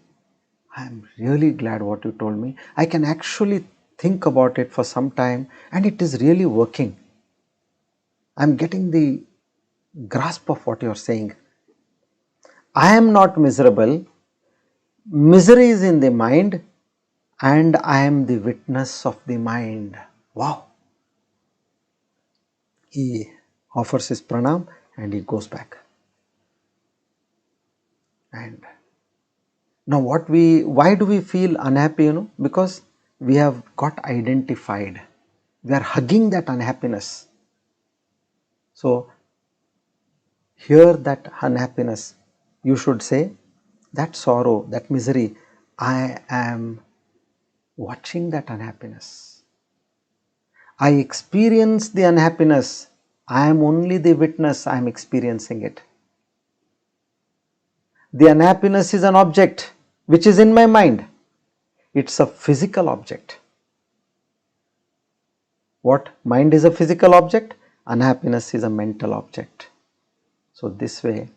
I am really glad what you told me. I can actually think about it for some time and it is really working. I am getting the grasp of what you are saying. I am not miserable. Misery is in the mind and I am the witness of the mind. Wow. He offers his pranam and he goes back. And now why do we feel unhappy? Because we have got identified. We are hugging that unhappiness. So here that unhappiness, you should say, that sorrow, that misery, I am watching that unhappiness. I experience the unhappiness. I am only the witness, I am experiencing it. The unhappiness is an object which is in my mind. It's a physical object. What? Mind is a physical object, unhappiness is a mental object. So this way,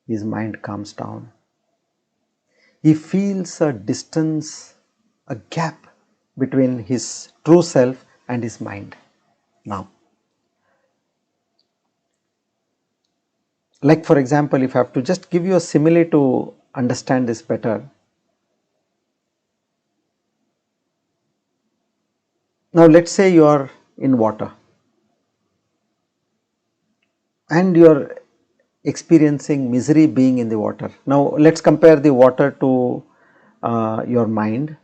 his mind calms down. He feels a distance, a gap between his true self and his mind. Now, like for example, if I have to just give you a simile to understand this better. Now let's say you are in water and you are experiencing misery being in the water. Now let's compare the water to your mind.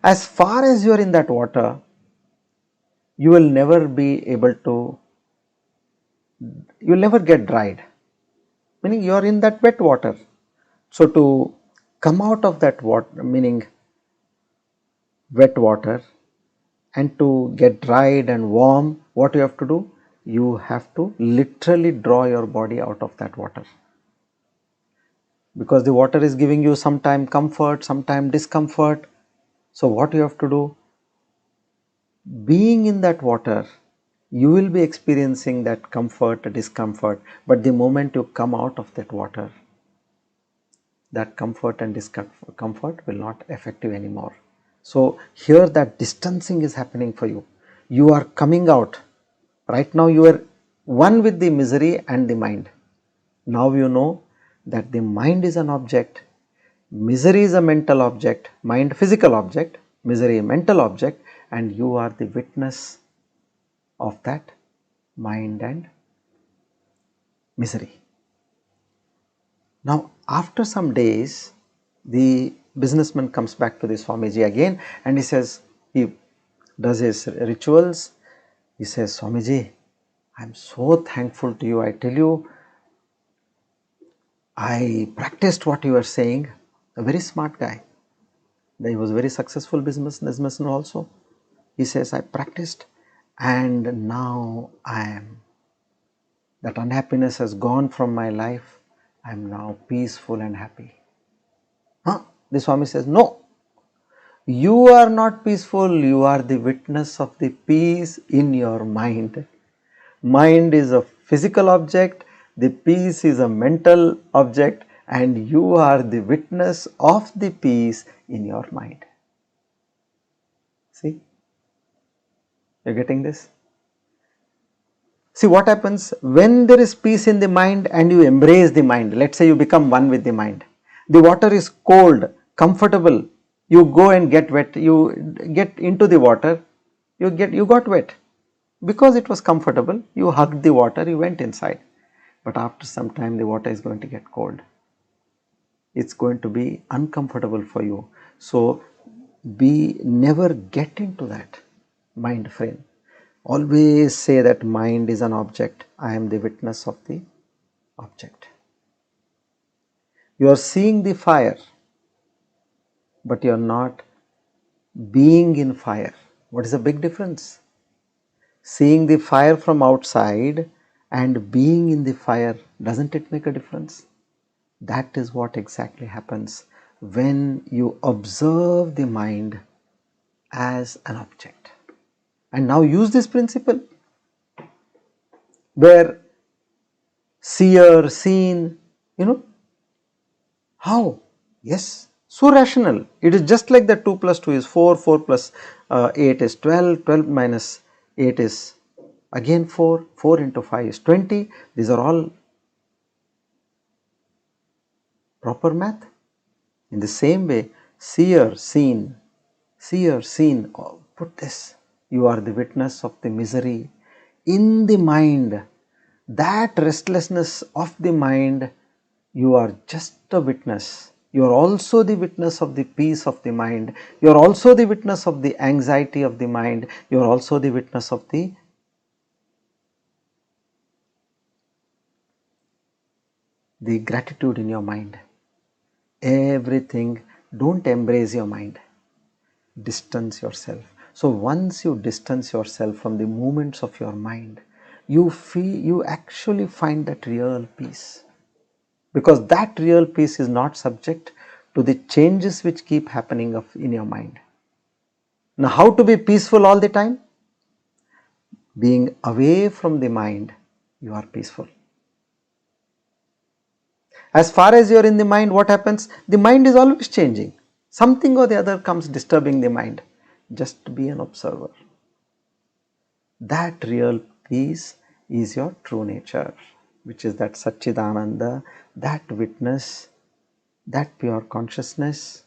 As far as you are in that water, you will never be able to, you will never get dried, meaning you are in that wet water. So to come out of that water, meaning wet water, and to get dried and warm, what you have to do? You have to literally draw your body out of that water, because the water is giving you sometime comfort, sometime discomfort. So what you have to do? Being in that water, you will be experiencing that comfort, discomfort, but the moment you come out of that water, that comfort and discomfort will not affect you anymore. So here that distancing is happening for you. You are coming out. Right now you are one with the misery and the mind. Now you know that the mind is an object, misery is a mental object, mind physical object, misery a mental object, and you are the witness of that mind and misery. Now after some days, the businessman comes back to the Swamiji again and he says, he does his rituals. He says, Swamiji, I am so thankful to you. I tell you, I practiced what you were saying. A very smart guy. He was a very successful businessman also. He says, I practiced and now that unhappiness has gone from my life. I am now peaceful and happy. The Swami says, no, You are not peaceful, you are the witness of the peace in your mind. Mind is a physical object, the peace is a mental object, and you are the witness of the peace in your mind. See, you're getting this? See what happens when there is peace in the mind and you embrace the mind. Let's say you become one with the mind. The water is cold, comfortable. You go and get wet. You get into the water. You got wet because it was comfortable. You hugged the water. You went inside. But after some time, the water is going to get cold. It's going to be uncomfortable for you. So never get into that mind frame. Always say that mind is an object. I am the witness of the object. You are seeing the fire, but you are not being in fire. What is the big difference? Seeing the fire from outside and being in the fire, doesn't it make a difference? That is what exactly happens when you observe the mind as an object. And now use this principle where seer, seen, how? Yes, so rational. It is just like that 2 plus 2 is 4, 4 plus 8 is 12, 12 minus 8 is again 4, 4 into 5 is 20. These are all proper math. In the same way, seer, seen, oh, put this. You are the witness of the misery in the mind. That restlessness of the mind, you are just a witness. You are also the witness of the peace of the mind. You are also the witness of the anxiety of the mind. You are also the witness of the gratitude in your mind. Everything, don't embrace your mind. Distance yourself. So once you distance yourself from the movements of your mind, you actually find that real peace. Because that real peace is not subject to the changes which keep happening in your mind. Now, how to be peaceful all the time? Being away from the mind, you are peaceful. As far as you are in the mind, what happens? The mind is always changing. Something or the other comes disturbing the mind. Just be an observer. That real peace is your true nature, which is that Satchidananda, that witness, that pure consciousness,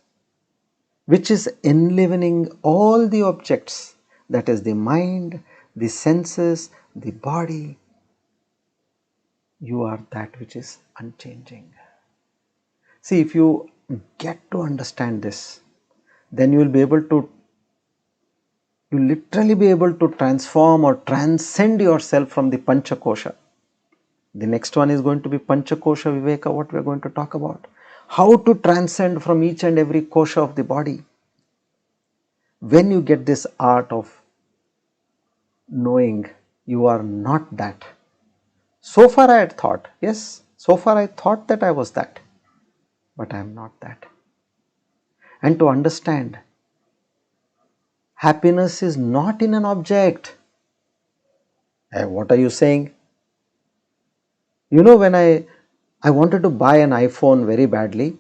which is enlivening all the objects, that is the mind, the senses, the body. You are that which is unchanging. See, if you get to understand this, then you will be able to, you literally be able to transform or transcend yourself from the Panchakosha. The next one is going to be Panchakosha Viveka, what we are going to talk about. How to transcend from each and every kosha of the body. When you get this art of knowing you are not that. So far I had thought, yes, so far I thought that I was that, but I am not that. And to understand, happiness is not in an object. What are you saying? You know, when I wanted to buy an iPhone very badly,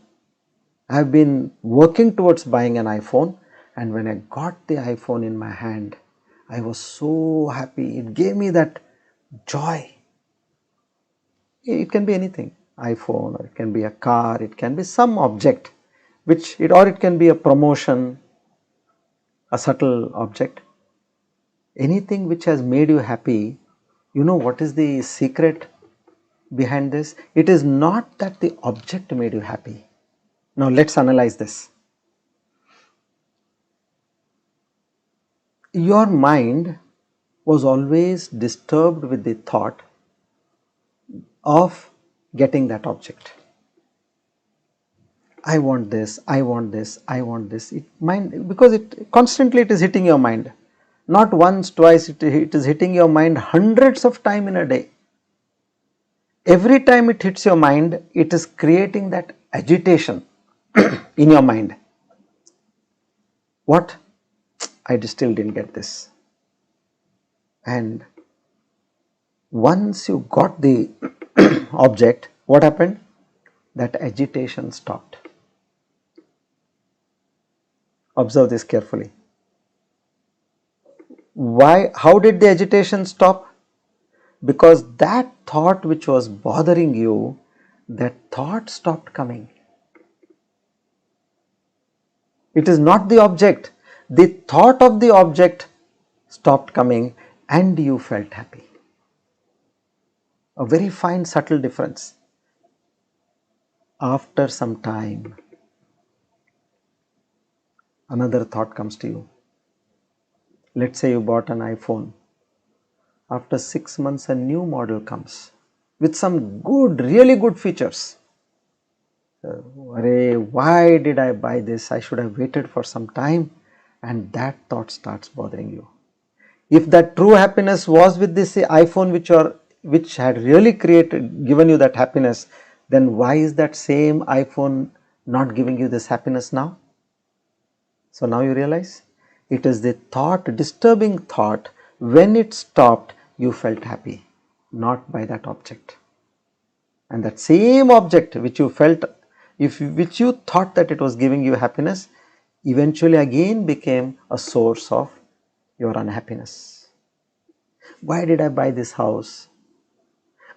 I have been working towards buying an iPhone, and when I got the iPhone in my hand, I was so happy. It gave me that joy. It can be anything, iPhone, or it can be a car, it can be some object, or it can be a promotion, a subtle object. Anything which has made you happy, you know what is the secret behind this? It is not that the object made you happy. Now let's analyze this. Your mind was always disturbed with the thought of getting that object. I want this, I want this, I want this. Because it constantly is hitting your mind. Not once, twice, it is hitting your mind hundreds of times in a day. Every time it hits your mind, it is creating that agitation in your mind. What? I still didn't get this. And once you got the object, what happened? That agitation stopped. Observe this carefully. Why? How did the agitation stop? Because that thought which was bothering you, that thought stopped coming. It is not the object. The thought of the object stopped coming and you felt happy. A very fine, subtle difference. After some time, another thought comes to you. Let's say you bought an iPhone. After 6 months, a new model comes with some good, really good features. Why did I buy this? I should have waited for some time. And that thought starts bothering you. If that true happiness was with this iPhone which had really given you that happiness, then why is that same iPhone not giving you this happiness now? So now you realize it is the thought, disturbing thought, when it stopped, you felt happy, not by that object. And that same object which you felt, which you thought that it was giving you happiness, eventually again became a source of your unhappiness. Why did I buy this house?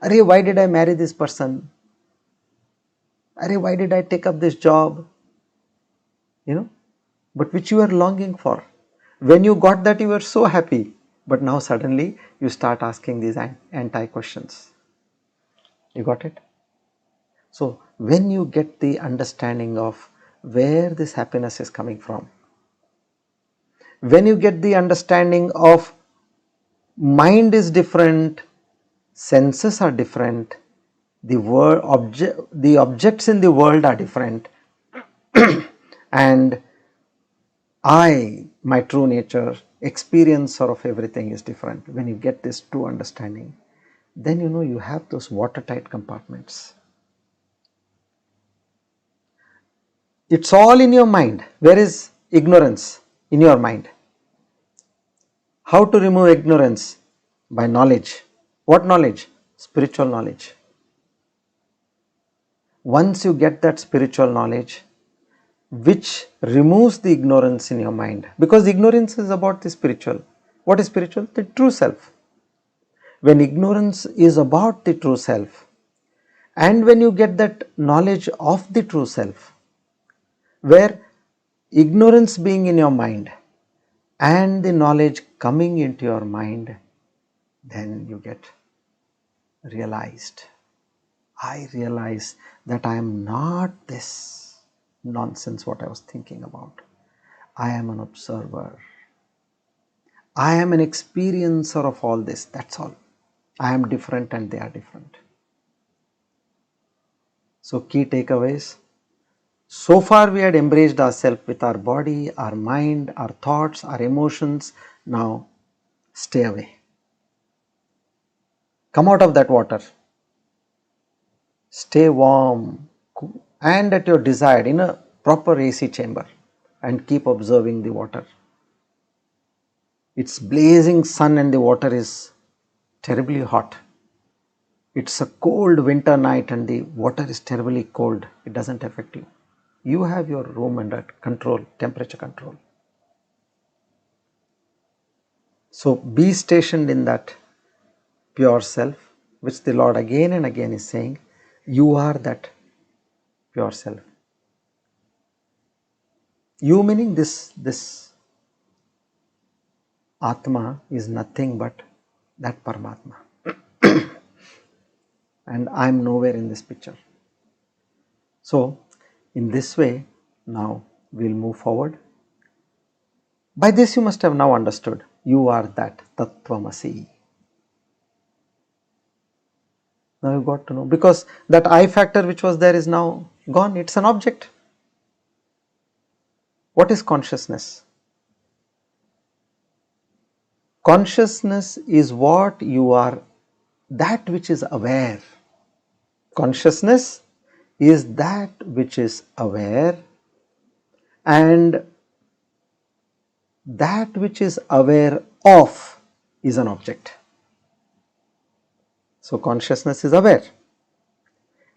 Why did I marry this person? Why did I take up this job? But which you are longing for. When you got that, you were so happy. But now suddenly you start asking these anti-questions. You got it? So when you get the understanding of where this happiness is coming from, when you get the understanding of mind is different, senses are different, the objects in the world are different, and my true nature, experiencer of everything is different. When you get this true understanding, then you have those watertight compartments. It's all in your mind. Where is ignorance? In your mind. How to remove ignorance? By knowledge. What knowledge? Spiritual knowledge. Once you get that spiritual knowledge, which removes the ignorance in your mind, because ignorance is about the spiritual. What is spiritual? The true self. When ignorance is about the true self, and when you get that knowledge of the true self, where ignorance being in your mind and the knowledge coming into your mind, then you get realized. I realize that I am not this nonsense what I was thinking about. I am an observer. I am an experiencer of all this. That's all. I am different and they are different. So key takeaways. So far we had embraced ourselves with our body, our mind, our thoughts, our emotions. Now stay away. Come out of that water. Stay warm and at your desired in a proper AC chamber and keep observing the water. It's blazing sun and the water is terribly hot. It's a cold winter night and the water is terribly cold. It doesn't affect you. You have your room under control, temperature control. So be stationed in that pure self, which the Lord again and again is saying, you are that pure self. You meaning this Atma is nothing but that Paramatma. And I am nowhere in this picture. So in this way, now we will move forward. By this you must have now understood, you are that Tattvamasi. Now you got to know, because that I factor which was there is now gone, it's an object. What is consciousness? Consciousness is what you are, that which is aware. Consciousness is that which is aware, and that which is aware of is an object. So consciousness is aware,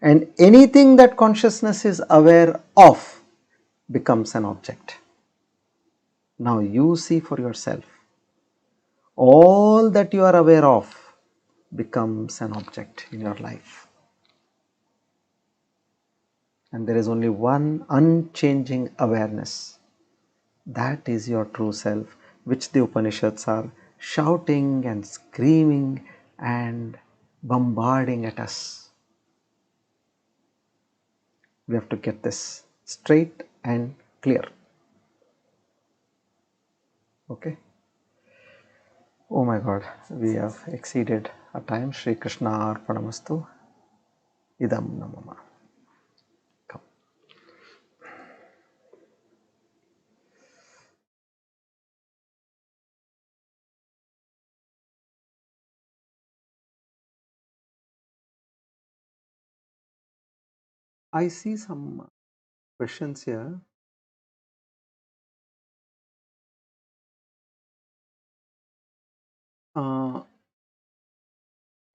and anything that consciousness is aware of becomes an object. Now you see for yourself, all that you are aware of becomes an object in your life. And there is only one unchanging awareness. That is your true self, which the Upanishads are shouting and screaming and bombarding at us. We have to get this straight and clear. Okay. Oh my God, we have exceeded our time. Shri Krishna Arpanamastu. Idam Namama. Come. I see some questions here.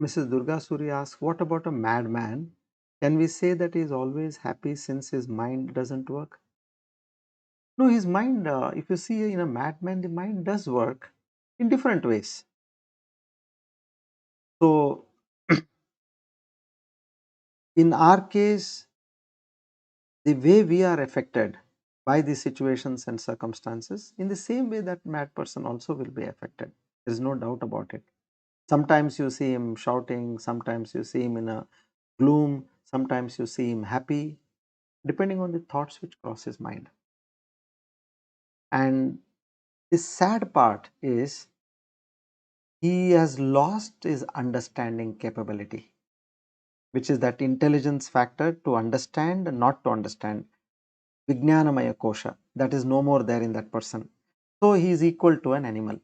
Mrs. Durga Suri asks, what about a madman? Can we say that he is always happy since his mind doesn't work? No, his mind, if you see in a madman, the mind does work in different ways. So, in our case, the way we are affected by the situations and circumstances, in the same way that mad person also will be affected. There is no doubt about it. Sometimes you see him shouting, sometimes you see him in a gloom, sometimes you see him happy, depending on the thoughts which cross his mind. And the sad part is he has lost his understanding capability, which is that intelligence factor to understand and not to understand. Vijnanamaya kosha, that is no more there in that person. So he is equal to an animal,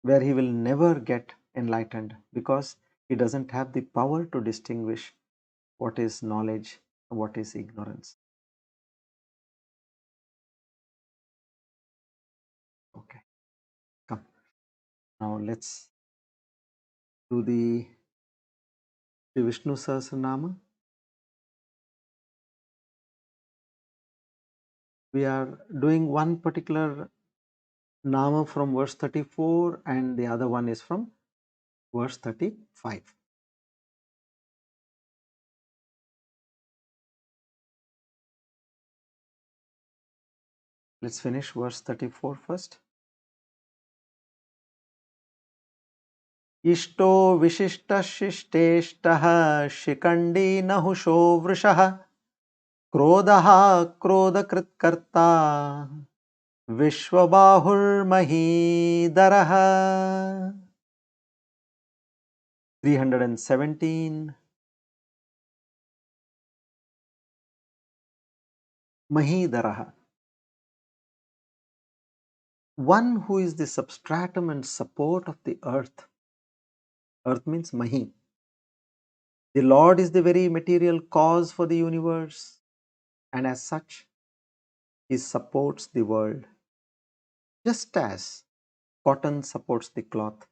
where he will never get enlightened because he doesn't have the power to distinguish what is knowledge and what is ignorance. Okay, come. Now let's do the Vishnu Sahasranama. We are doing one particular Nama from verse 34 and the other one is from verse 35. Let's finish verse 34 first. Ishto vishishta shishteshtah shikandi nahusho vrishah krodaha krodakrit karta vishwabahur mahidaraha. 317. Mahidaraha, one who is the substratum and support of the earth. Earth means Mahi. The Lord is the very material cause for the universe, and as such, He supports the world, just as cotton supports the cloth,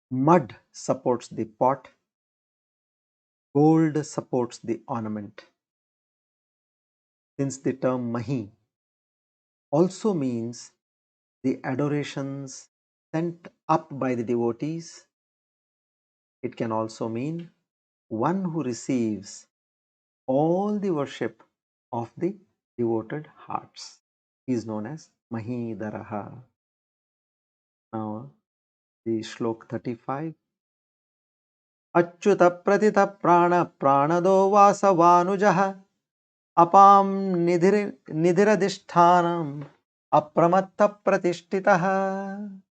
mud supports the pot, gold supports the ornament. Since the term Mahi also means the adorations sent up by the devotees, it can also mean one who receives all the worship of the devoted hearts. He is known as Mahidaraha. Now, the Shlok 35. Achyuta pratita prana pranado vasavanujaha apam nidhiradishtanam apramatta pratishtitaha.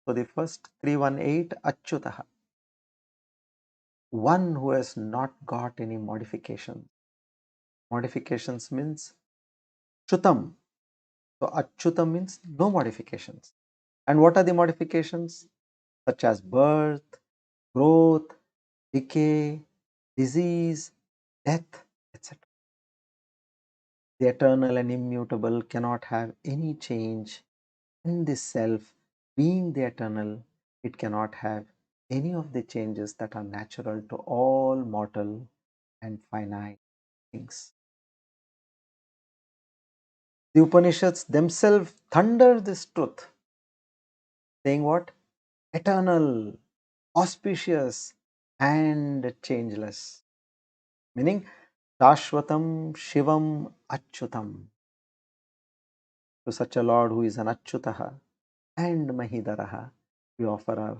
So the first 318, Achyutaha, one who has not got any modifications. Modifications means Chutam. So Achyutam means no modifications. And what are the modifications? Such as birth, growth, decay, disease, death, etc. The eternal and immutable cannot have any change. In this self, being the eternal, it cannot have any of the changes that are natural to all mortal and finite things. The Upanishads themselves thunder this truth, saying what? Eternal, auspicious, and changeless. Meaning, Shashvatam Shivam Achyutam. To such a Lord who is an Achyutaha and Mahidaraha, we offer our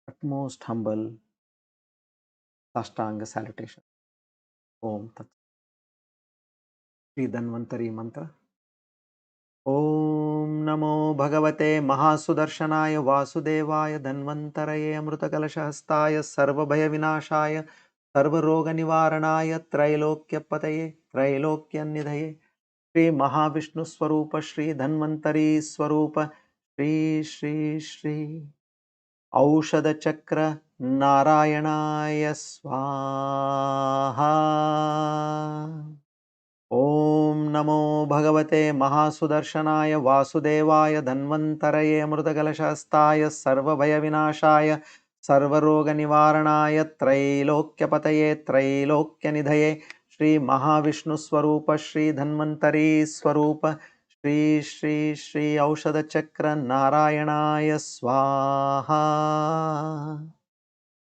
utmost humble Sashtanga salutation. Om Tat. Sri Dhanvantari Mantra. Om Namo Bhagavate Mahasudarshanaaya Vasudevaya Dhanvantaraye Amrutakalashahastaya Sarvabhaya Vinashaya Sarvaroga Nivaranaya Trailokya Pataye Trailokya Nidhaye Shri Mahavishnu Swarupa Shri Dhanvantari Swarupa Shri Shri Shri Aushadha Chakra Narayanaya Swaha. Om Namo Bhagavate Mahasudarshanaaya Vasudevaya Dhanvantaraye Amrutakalashastaya Sarvabhaya Vinashaya Sarvaroga Nivaranaya Trailokya Pataye Trailokya Nidhaye Shri Mahavishnu Swarupa Shri Dhanvantari Swarupa Shri Shri Shri Aushadha Chakra Narayanaya Swaha.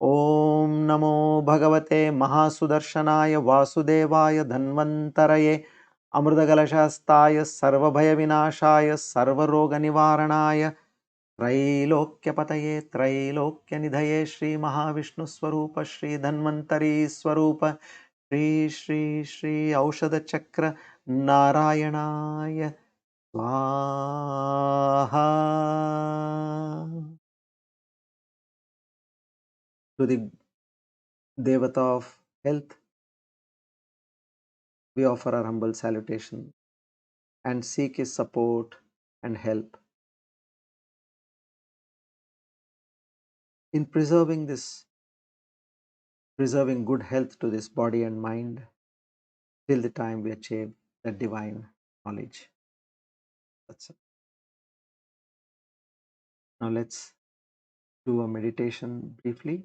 Om Namo Bhagavate Mahasudarshanaaya Vasudevaya Dhanvantaraye Amrutakalashastaya Sarvabhaya Vinashaya Sarvaroga Nivaranaya Trailokya Pataye Trailokya Nidhaye Shri Mahavishnu Swarupa Shri Dhanvantari Swarupa Shri Shri Shri Aushadha Chakra Narayanaya Swaha. To the Devata of health, we offer our humble salutation and seek his support and help in preserving good health to this body and mind till the time we achieve that divine knowledge. That's it. Now let's do a meditation briefly.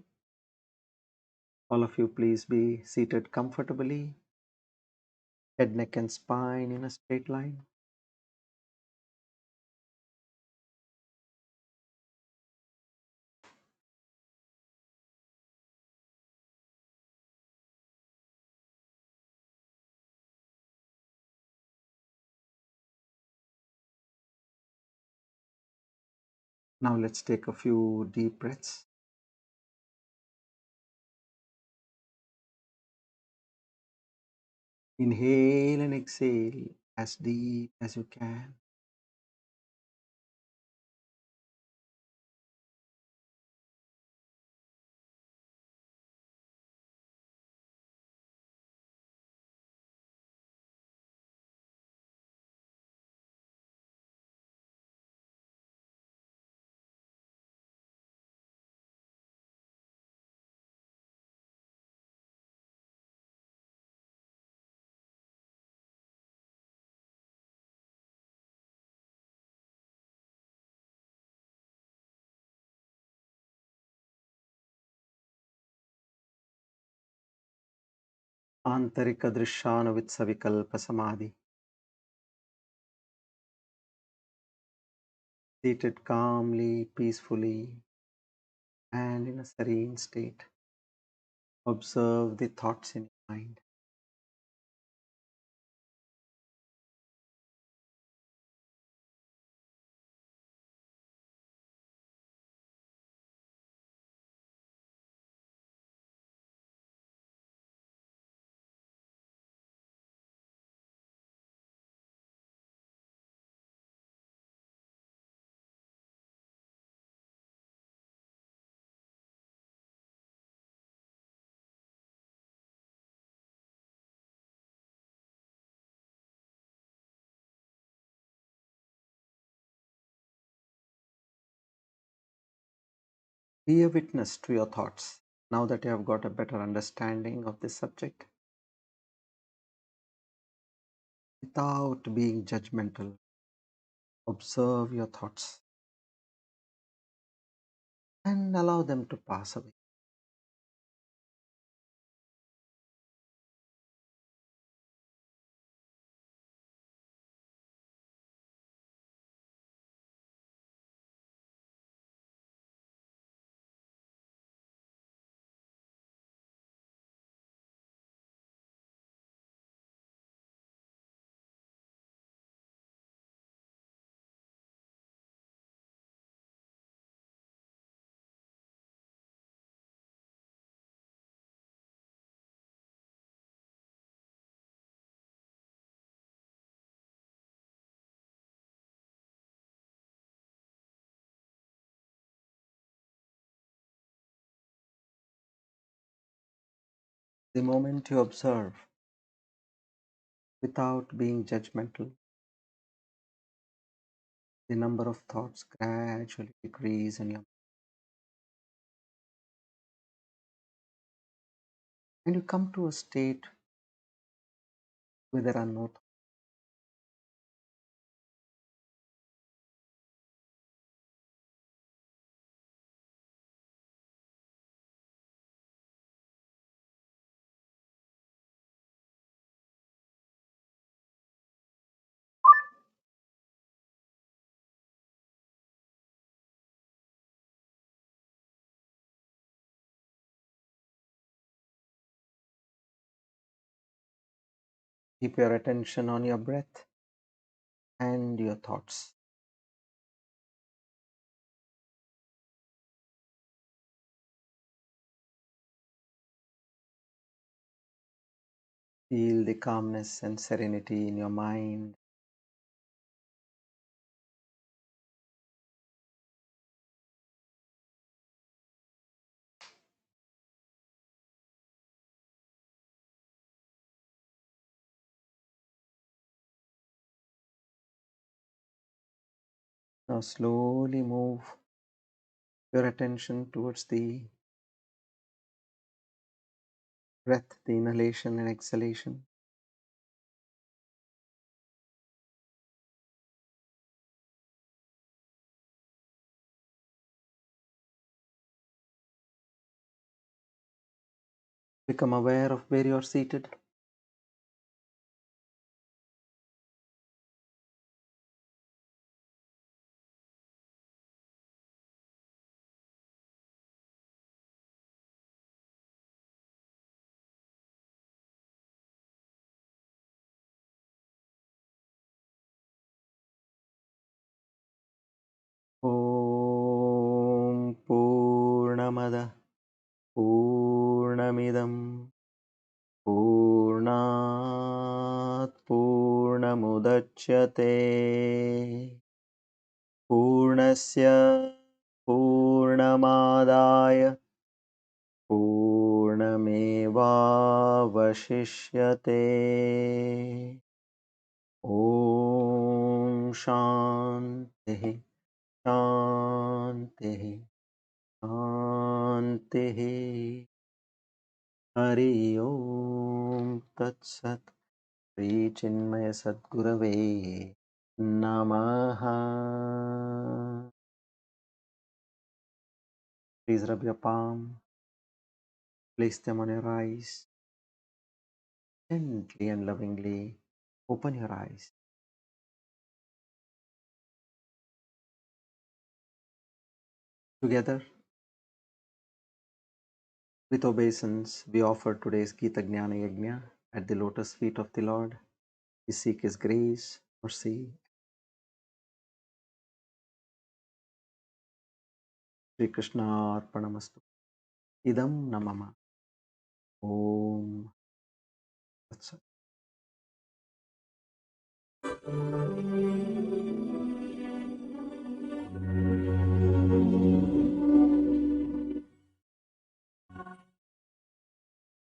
All of you please be seated comfortably, head, neck and spine in a straight line. Now let's take a few deep breaths. Inhale and exhale as deep as you can. Antarika Drishyana Vitsavikalpa Samadhi. Seated calmly, peacefully, and in a serene state. Observe the thoughts in your mind. Be a witness to your thoughts. Now that you have got a better understanding of this subject, Without being judgmental, observe your thoughts and allow them to pass away. The moment you observe without being judgmental, the number of thoughts gradually decrease in your mind, and you come to a state where there are no thoughts. Keep your attention on your breath and your thoughts. Feel the calmness and serenity in your mind. Now slowly move your attention towards the breath, the inhalation and exhalation. Become aware of where you are seated. Om Purnamada Purnamidam Purnat Purnamudachyate Purnasya Purnamadaya Purnamevavashishyate. Om Shanti Shanti Shanti. Hari Om Tat Sat. Shri Chinmaya Sadgurave Namaha. Please rub your palm, place them on your eyes, gently and lovingly open your eyes. Together with obeisance, we offer today's Gita Jnana Yajna at the lotus feet of the Lord. We seek His grace, mercy. Shri Krishna Arpanamastu. Idam Namama. Om Tat Sat.